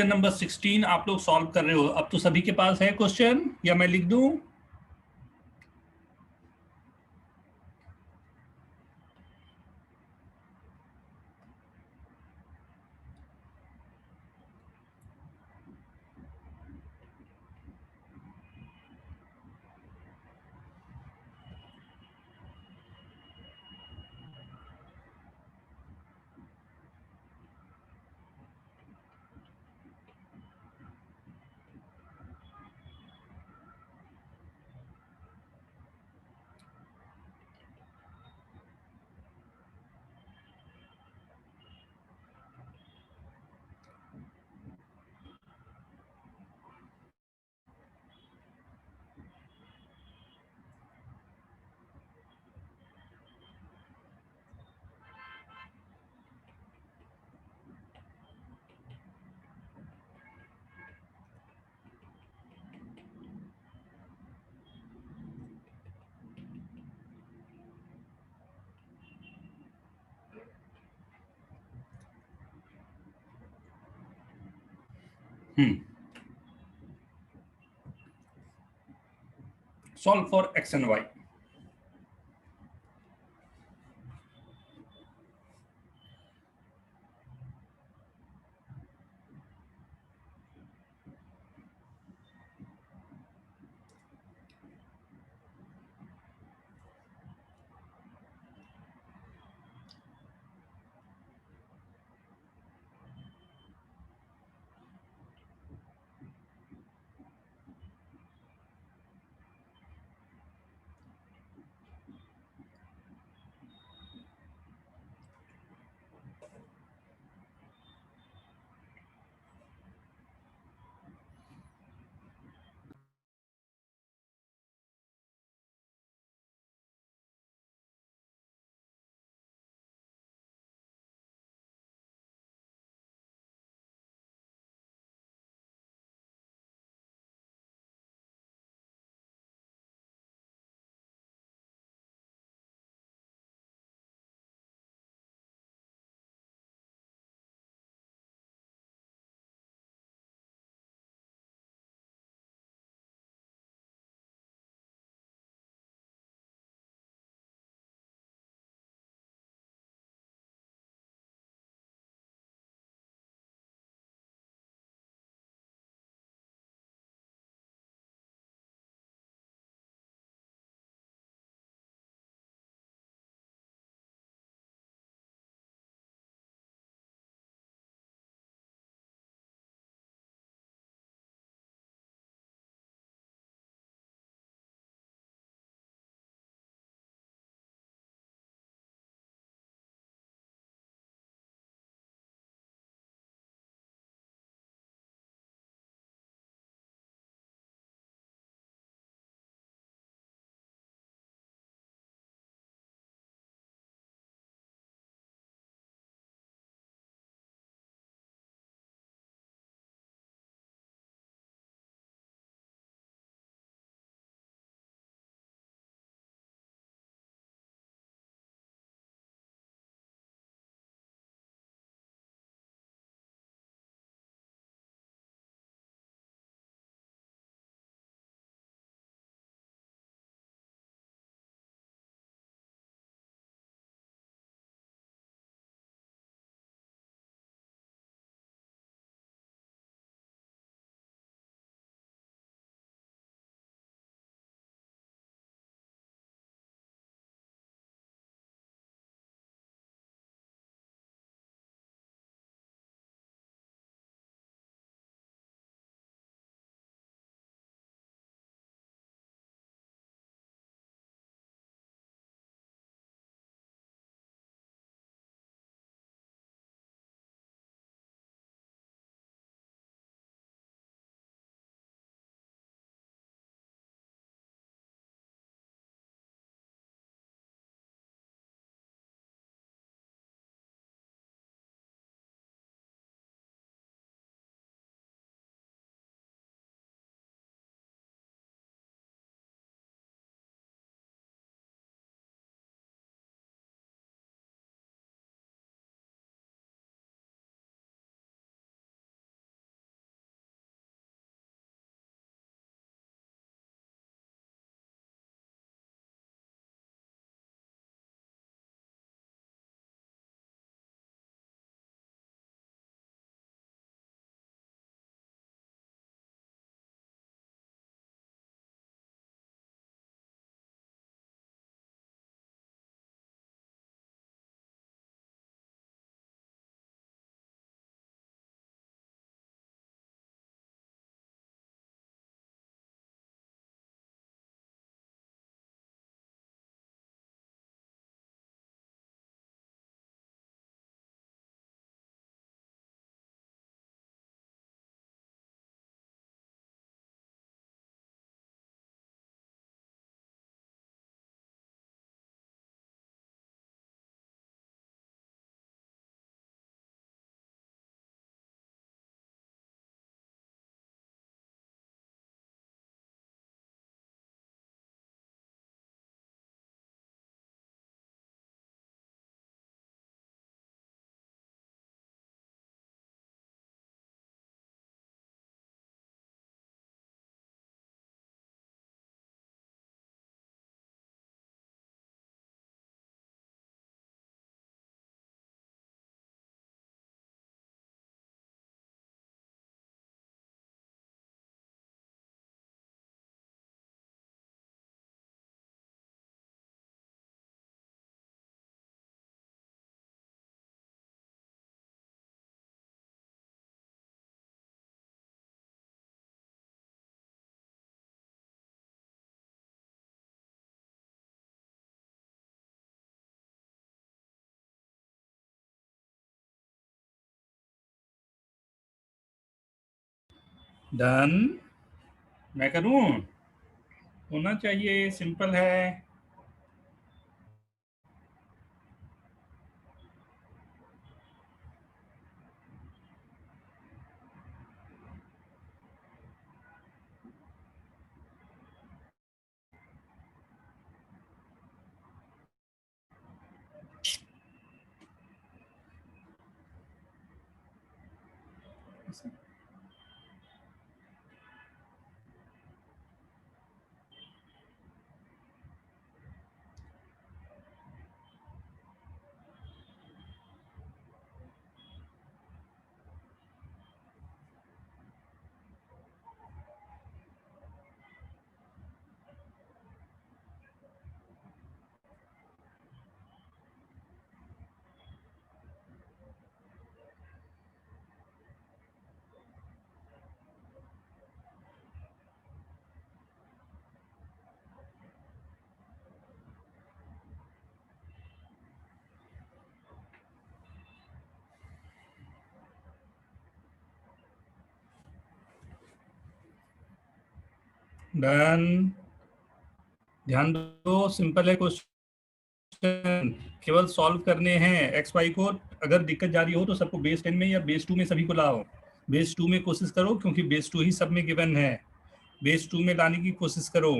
नंबर 16 आप लोग सॉल्व कर रहे हो। अब तो सभी के पास है क्वेश्चन, या मैं लिख दूं? Solve for x and y. Done. मैं करूं? होना चाहिए, सिंपल है। डन। ध्यान दो, सिंपल है क्वेश्चन, केवल सॉल्व करने हैं। एक्स वाई को अगर दिक्कत जा रही हो तो सबको बेस 10 में या बेस 2 में सभी को लाओ। बेस 2 में कोशिश करो, क्योंकि बेस 2 ही सब में गिवन है। बेस 2 में लाने की कोशिश करो।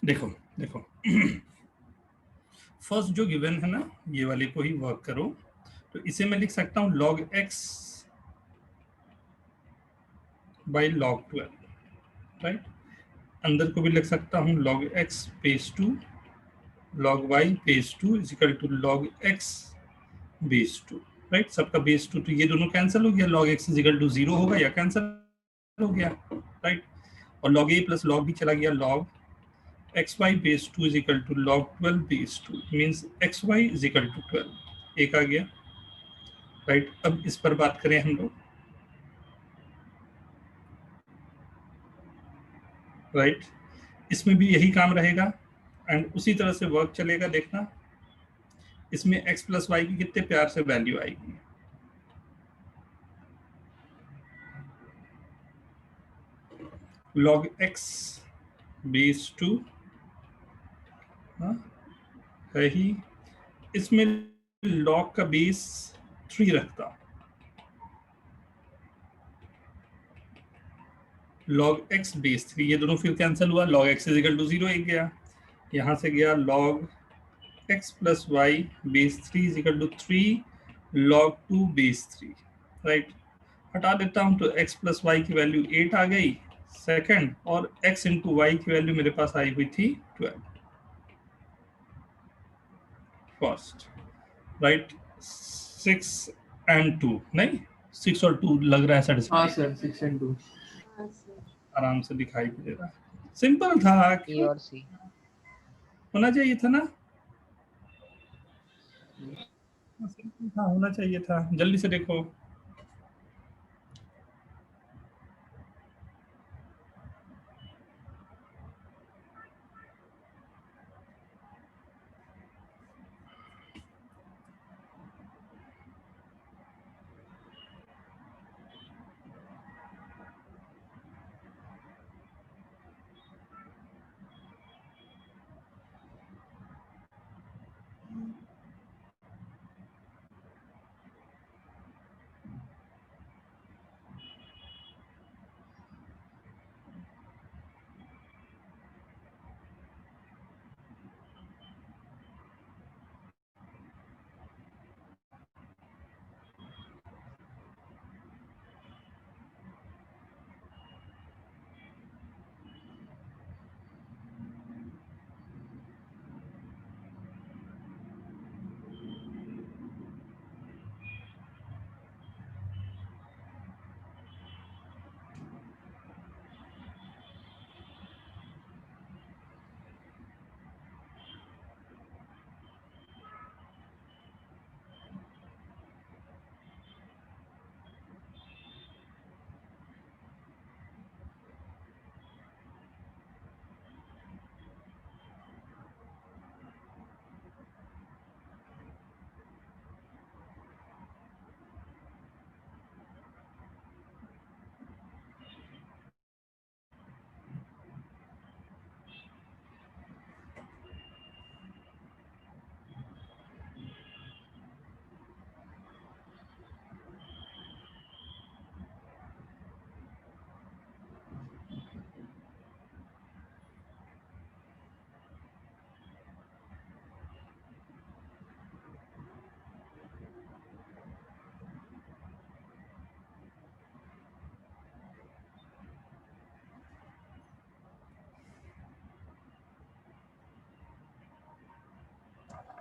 देखो देखो, फर्स्ट जो गिवन है ना, ये वाले को ही वर्क करो। तो इसे मैं लिख सकता हूँ log x by log 12, right. अंदर को भी लिख सकता हूँ log x base 2 log y base 2 is equal to log x base 2, right. सबका बेस 2, तो ये दोनों कैंसिल हो गया। log x is equal to 0 होगा या कैंसिल हो गया, राइट। और log a प्लस log भी चला गया। log xy base 2 is equal to log 12 base 2 means xy is equal to 12, एक आ गया, राइट। अब इस पर बात करें हम लोग, राइट। इसमें भी यही काम रहेगा एंड उसी तरह से वर्क चलेगा। देखना, इसमें x प्लस वाई की कितने प्यार से वैल्यू आएगी। log x बेस 2 है ही, इसमें log का बेस 3 रखता, log x बेस 3, ये दोनों फिर कैंसिल हुआ। log x is equal to 0 एक गया, यहाँ से गया log x plus y base 3 is equal to 3 log 2 base 3, right. हटा देता हूँ तो x प्लस वाई की वैल्यू 8 आ गई, सेकंड, और x इंटू वाई की वैल्यू मेरे पास आई हुई थी 12 फर्स्ट, राइट। 6 and 2, नहीं 6 और 2 लग रहा है हाँ सेटिस्फाई, सर 6 and 2। हाँ सर। आराम से दिखाई भी दे रहा है, सिंपल था। E और C। होना चाहिए था ना, सिंपल था, होना चाहिए था। जल्दी से देखो,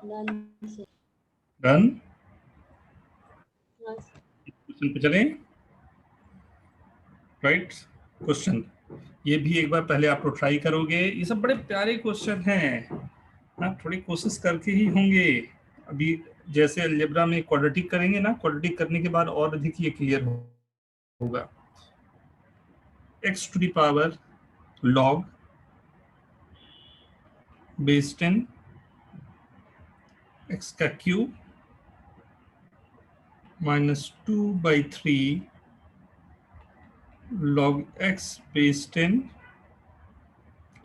डन सर। डन। हाँ सर। क्वेश्चन पे चलें, राइट। क्वेश्चन ये भी एक बार पहले आप लोग ट्राई करोगे, ये सब बड़े प्यारे क्वेश्चन हैं, आप थोड़ी कोशिश करके ही होंगे। अभी जैसे अलजेब्रा में क्वाड्रेटिक करेंगे ना, क्वाड्रेटिक करने के बाद और अधिक ये क्लियर होगा। x to the power log base 10 x का cube -2/3 log x base 10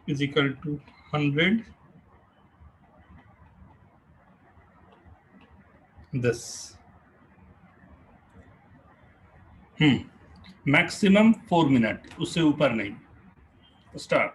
is equal to 100 this। Maximum 4 minute, उससे ऊपर नहीं। स्टार्ट।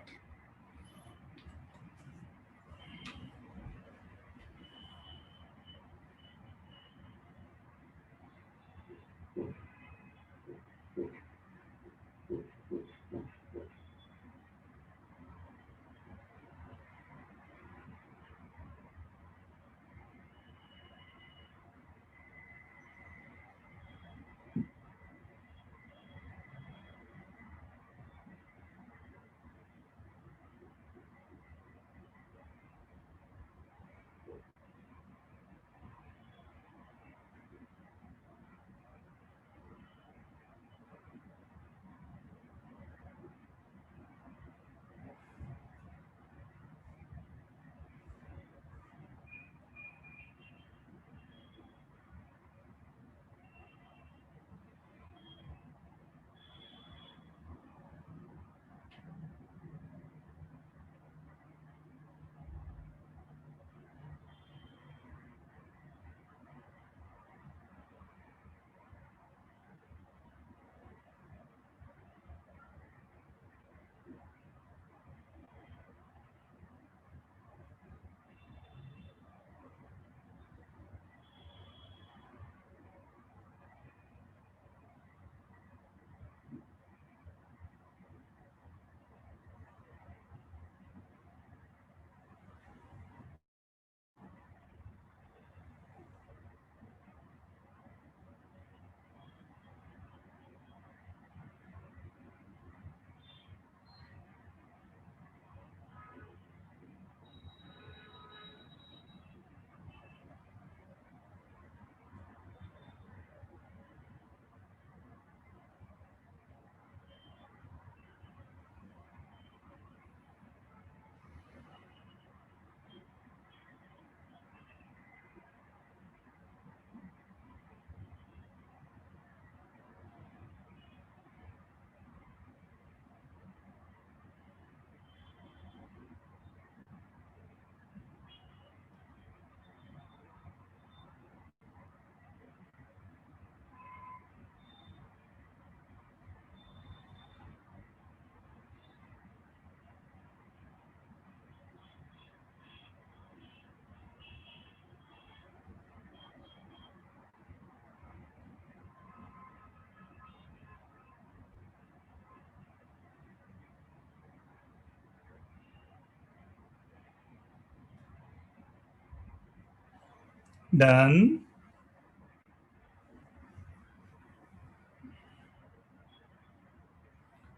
डन।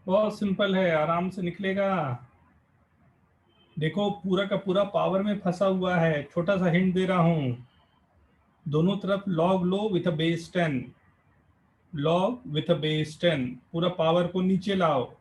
बहुत सिंपल है, आराम से निकलेगा। देखो पूरा का पूरा पावर में फंसा हुआ है। छोटा सा हिंट दे रहा हूं, दोनों तरफ log low with a base 10, log with a base 10, पूरा पावर को नीचे लाओ।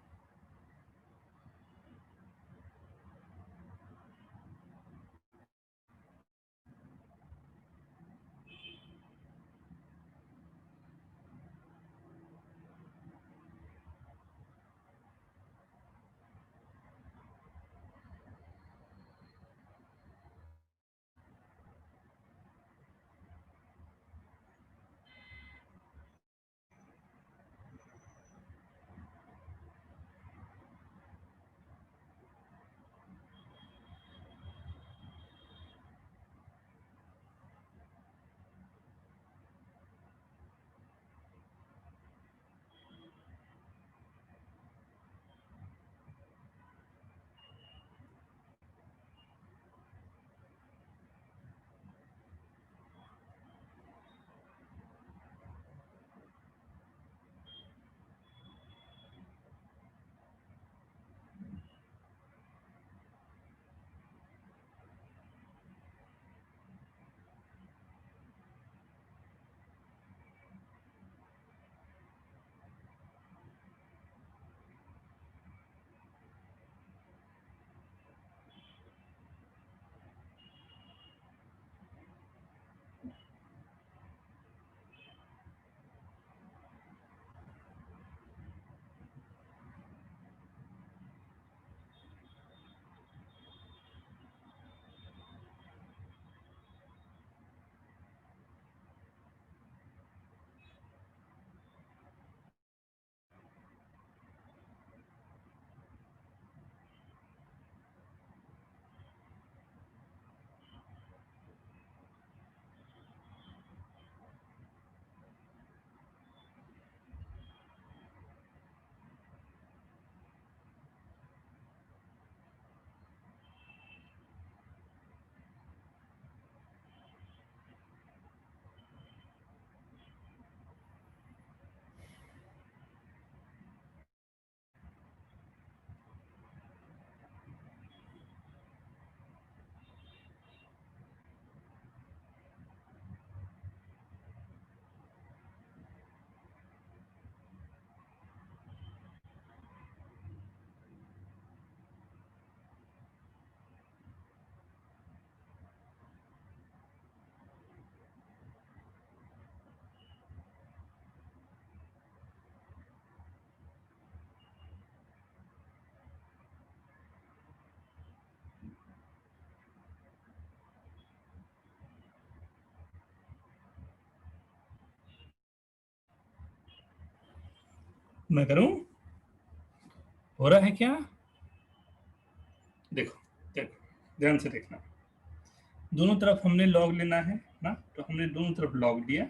मैं करूं? हो रहा है क्या? देखो देखो ध्यान से देखना, दोनों तरफ हमने लॉग लेना है ना, तो हमने दोनों तरफ लॉग लिया।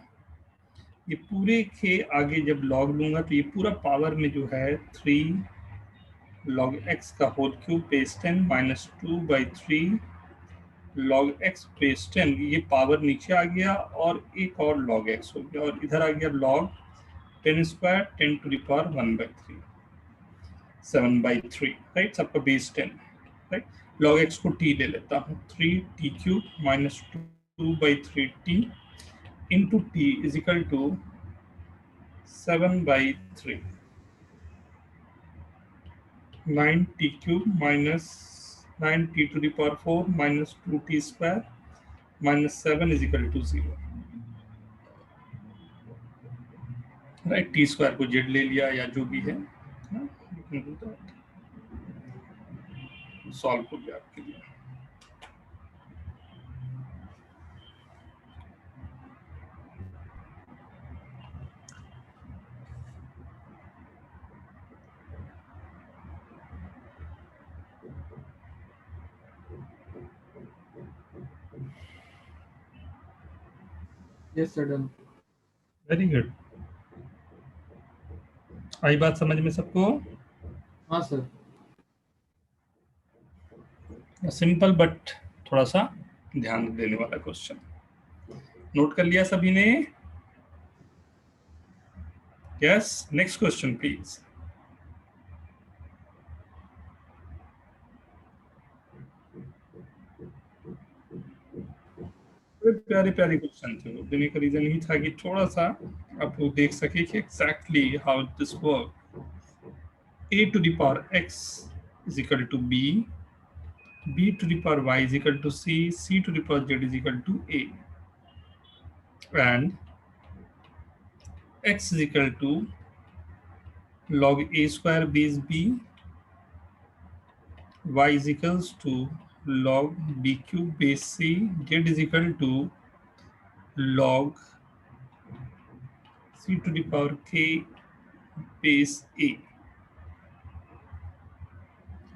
ये पूरे के आगे जब लॉग लूंगा तो ये पूरा पावर में जो है 3 log x का whole cube base 10 minus 2/3 log x base 10, ये पावर नीचे आ गया और एक और log x हो गया, और इधर आ गया log 10 square 10 to the power 1/3, 7/3, right, सबका बेस 10, राइट। log x को t ले लेता हूँ, 3t cube minus 2/3t into t is equal to 7/3, 9t cube minus 9t to the power 4 minus 2t square minus 7 is equal to 0, right। t square को z ले लिया या जो भी है, सॉल्व हो गया आपके लिए। Yes sir, done. Very good, आई बात समझ में सबको? हाँ सर। सिंपल बट थोड़ा सा ध्यान देने वाला क्वेश्चन। नोट कर लिया सभी ने? Yes, next question please. प्यारे प्यारे क्वेश्चन थे, वो देने का रीजन ही था कि थोड़ा सा आप लोग देख सके कि exactly how this work. a to the power x is equal to b, b to the power y is equal to c, c to the power z is equal to a, and x is equal to log a square base b, y is equals to log b cube base c, z is equal to log c to the power k base a,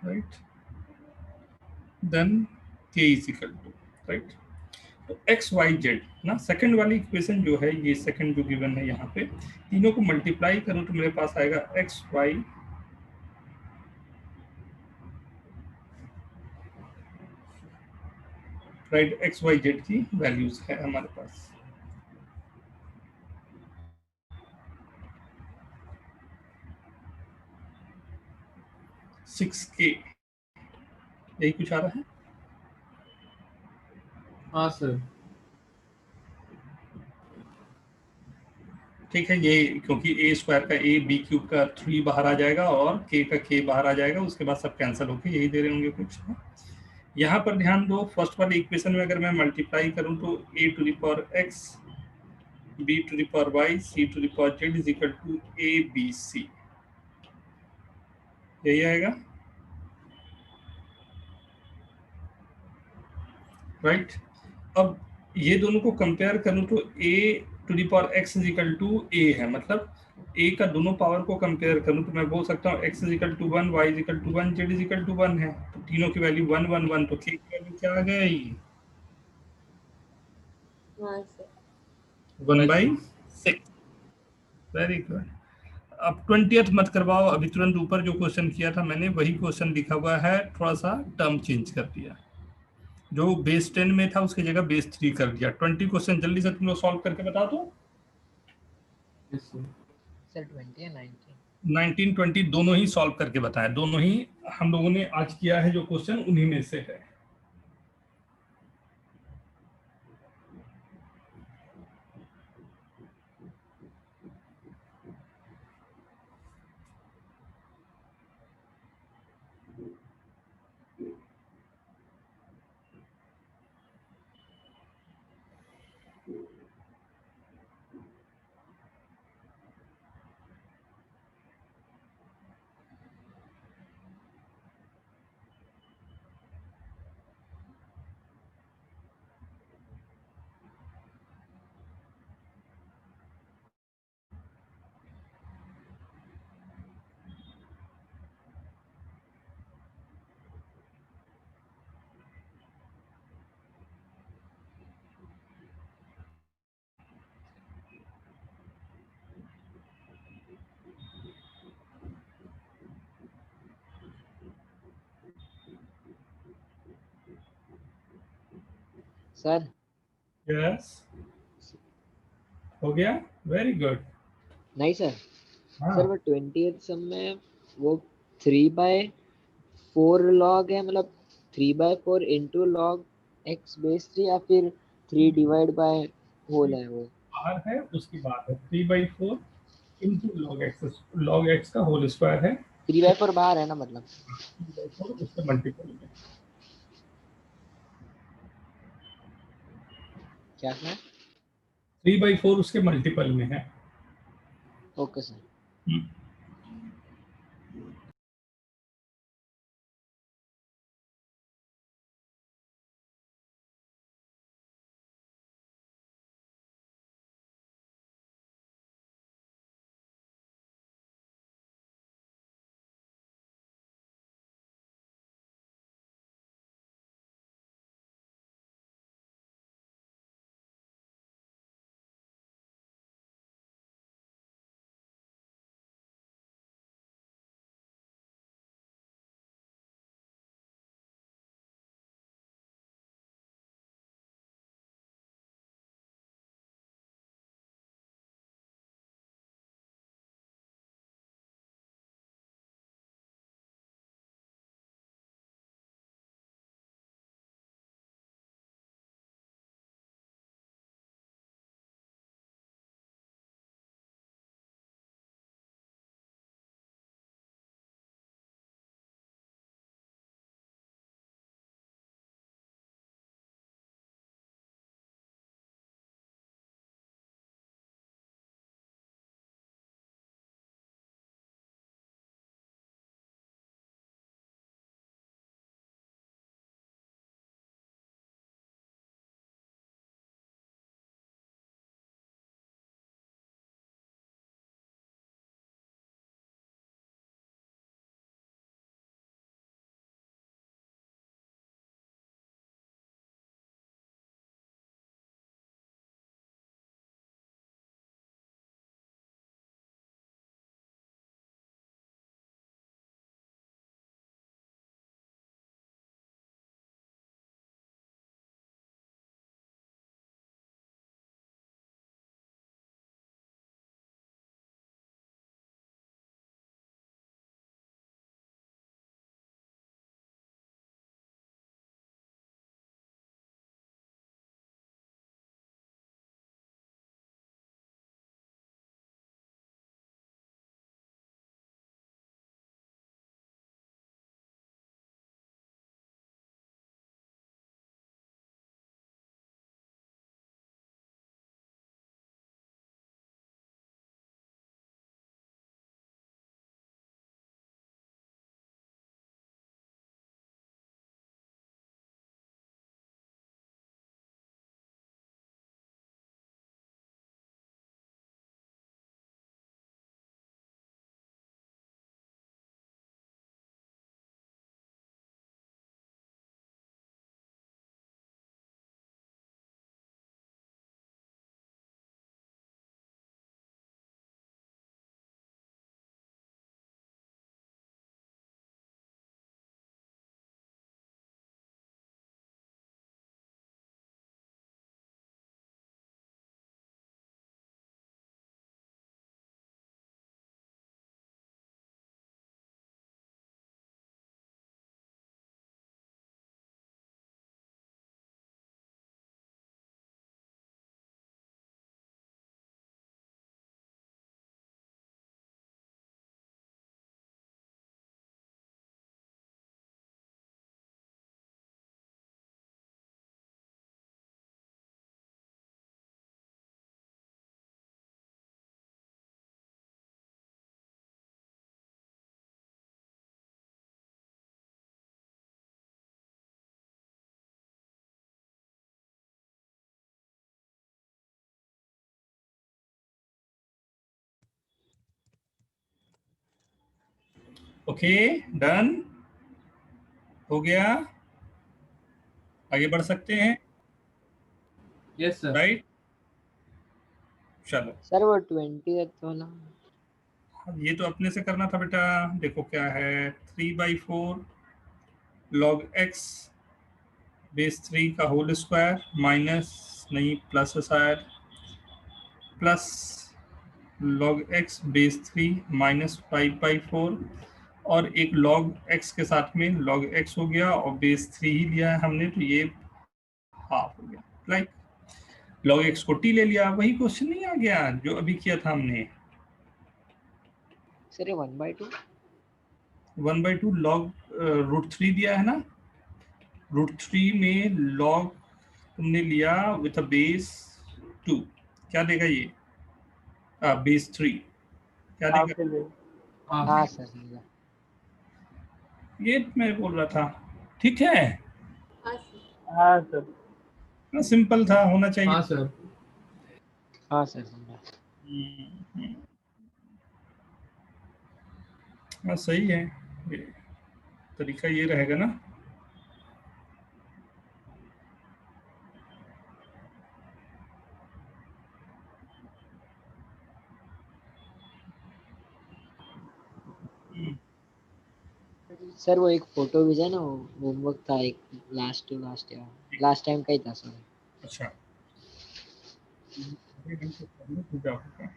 right? Then k is equal to, right? तो x y Z ना, second वाली equation जो है, ये second जो given है यहाँ पे, तीनों को मल्टीप्लाई करूं तो मेरे पास आएगा x y, right? X y z की वैल्यूज है हमारे पास। सिक्स के, यही कुछ आ रहा है? हाँ सर। ठीक है, ये क्योंकि ए स्क्वायर का ए, बी क्यूब का 3 बाहर आ जाएगा और के का के बाहर आ जाएगा, उसके बाद सब कैंसिल होके यही दे रहे होंगे कुछ। यहाँ पर ध्यान दो, फर्स्ट वाली इक्वेशन में अगर मैं मल्टीप्लाई करूं तो a to the power x, b to the power y, c to the power z is equal to a b c, यही आएगा, राइट? अब ये दोनों को कंपेयर करूं तो a to the power x is equal to a है, मतलब a का दोनों पावर को कंपेयर करूं तो मैं बोल सकता हूं x is equal to 1, y is equal to 1, z is equal to 1 है। तो तीनों की वैल्यू 1 1 1, तो k की वैल्यू क्या आ गई? हाँ सर। 1/6। Very good. अब 20th मत करवाओ, अभी तुरंत ऊपर जो क्वेश्चन किया था मैंने वही क्वेश्चन लिखा हुआ है, थोड़ा सा टर्म चेंज कर दिया, जो बेस 10 में था उसकी जगह बेस 3 कर दिया। 20 क्वेश्चन जल्दी से तुम लोग सॉल्व करके बता दो। सर 20 या 19? 19 20 दोनों ही सॉल्व करके बताएं, दोनों ही हम लोगों ने आज किया है जो क्वेश्चन उन्हीं में से है। सर यस, हो गया, वेरी गुड। नहीं सर, हाँ, सर वो 20th सम में वो 3/4 log है, मतलब 3/4 इंटू log x बेस 3 या फिर 3 डिवाइड बाय होल है वो? बाहर है उसकी बात है, 3/4 इंटू लॉग एक्स का होल स्क्वायर है, 3/4 बाहर है ना, मतलब 3/4 उसके मल्टीपल में, क्या है? 3/4 उसके मल्टीपल में है। Okay sir. Hmm. Okay, done हो गया, आगे बढ़ सकते हैं, यस सर। राइट? चलो, सर वो 20 वाला ये तो अपने से करना था बेटा। देखो क्या है, 3/4 log x बेस 3 का होल स्क्वायर माइनस, नहीं प्लस है शायद, plus log x base 3 minus 5/4, और एक log x के साथ में log x हो गया और बेस 3 ही लिया है हमने, तो ये हाफ हो गया, लाइक log x को t ले लिया। वही क्वेश्चन नहीं आ गया जो अभी किया था हमने, सर ये 1/2 1/2 log √3 दिया है ना, √3 में log तुमने लिया विथ अ बेस 2, क्या देगा ये, बेस 3 क्या हाफ देगा, के लिए। हाँ सर ये मैं बोल रहा था। ठीक है, हाँ सर। हाँ सर। सिंपल था, होना चाहिए। हाँ सर। हाँ सर समझा। हम्म, हाँ सही है, ये तरीका ये रहेगा ना। सर वो एक फोटो भेजा ना, वो होमवर्क था एक, लास्ट टाइम का ही था सर। अच्छा, अरे हम तो पहले पूजा होगा।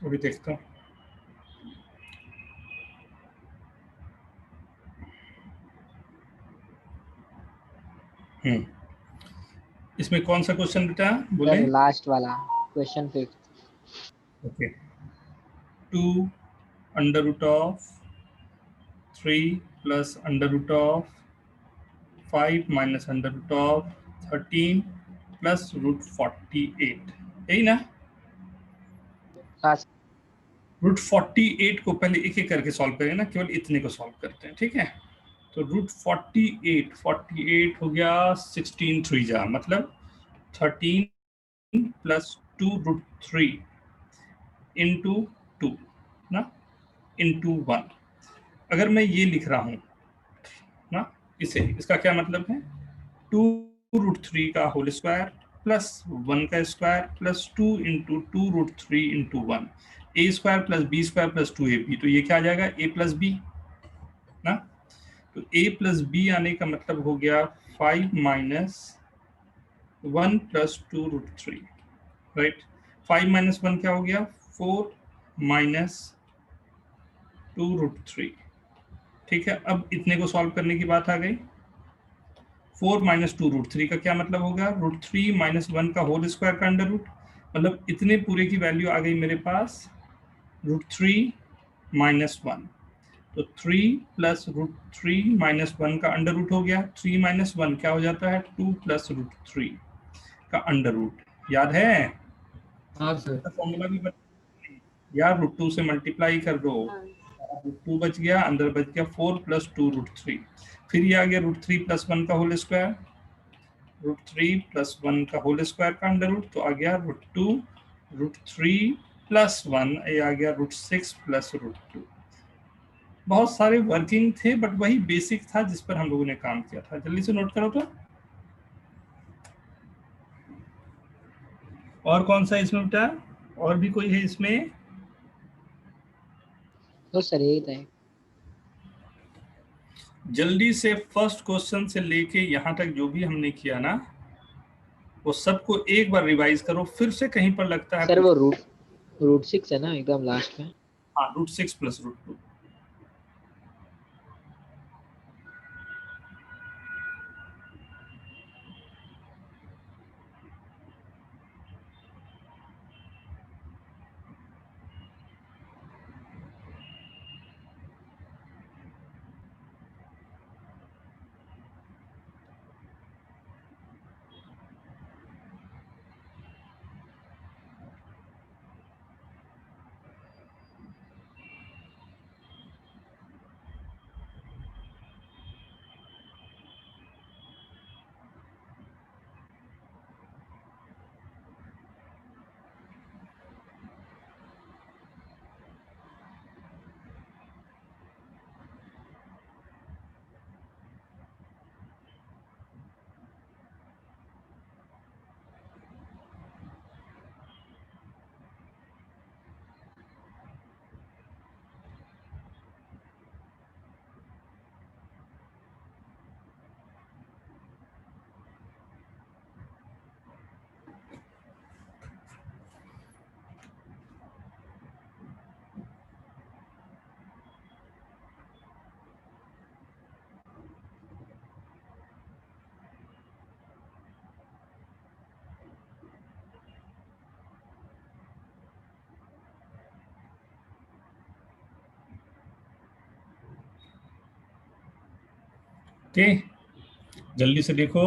अभी देखता हूँ। इसमें कौन सा क्वेश्चन बेटा बोले? सर लास्ट वाला question 5। Okay, 2 under root of 3 plus under root of 5 minus under root of 13 plus √48, यही ना? हाँ √48 को पहले एक एक करके सॉल्व करेंगे ना, केवल इतने को सॉल्व करते हैं, ठीक है? तो √48 हो गया 16 3 जा, मतलब 13 प्लस 2√3 इंटू 2 ना, इंटू 1। अगर मैं ये लिख रहा हूँ ना, इसे, इसका क्या मतलब है, 2√3 का होल स्क्वायर प्लस 1 का square plus 2 into 2√3 into 1, A square plus B square plus 2ab, तो ये क्या आ जाएगा, a प्लस बी ना। तो a प्लस बी आने का मतलब हो गया 5 माइनस 1 प्लस 2√3, राइट? 5 माइनस 1 क्या हो गया, 4 माइनस 2√3, ठीक है? अब इतने को सॉल्व करने की बात आ गई। 4 माइनस 2√3 का क्या मतलब होगा, √3 माइनस 1 का होल स्क्वायर का अंडर रूट, मतलब इतने पूरे की वैल्यू आ गई मेरे पास √3 माइनस 1, तो 3 प्लस √3 माइनस 1 का अंडर रूट हो गया, 3 माइनस 1 क्या हो जाता है, 2 प्लस √3 का अंडर रूट, याद है? हाँ सर। फॉर्मूला भी यार, √2 से मल्टीप्लाई कर दो, हाँ √2 बच गया, अंदर बच गया 4 प्लस 2√3, फिर ये आ गया √3 प्लस 1 का होल स्क्वायर, √3 प्लस 1 का होल स्क्वायर का अंडर रूट, तो आ गया √2, √3 प्लस 1, ये आ गया √6 प्लस √2। बहुत सारे वर्किंग थे, बट वही बेसिक था जिस पर हम लोगों ने काम किया था। जल्दी से नोट करो तो। और कौन सा इसमें बेटा, और भी कोई है इसमें? तो सर यही था। जल्दी से फर्स्ट क्वेश्चन से लेके यहाँ तक जो भी हमने किया ना, वो सबको एक बार रिवाइज करो, फिर से कहीं पर लगता है सर वो रूट 6 है ना एकदम लास्ट में। हाँ, √6 प्लस √2। ओके, जल्दी से देखो।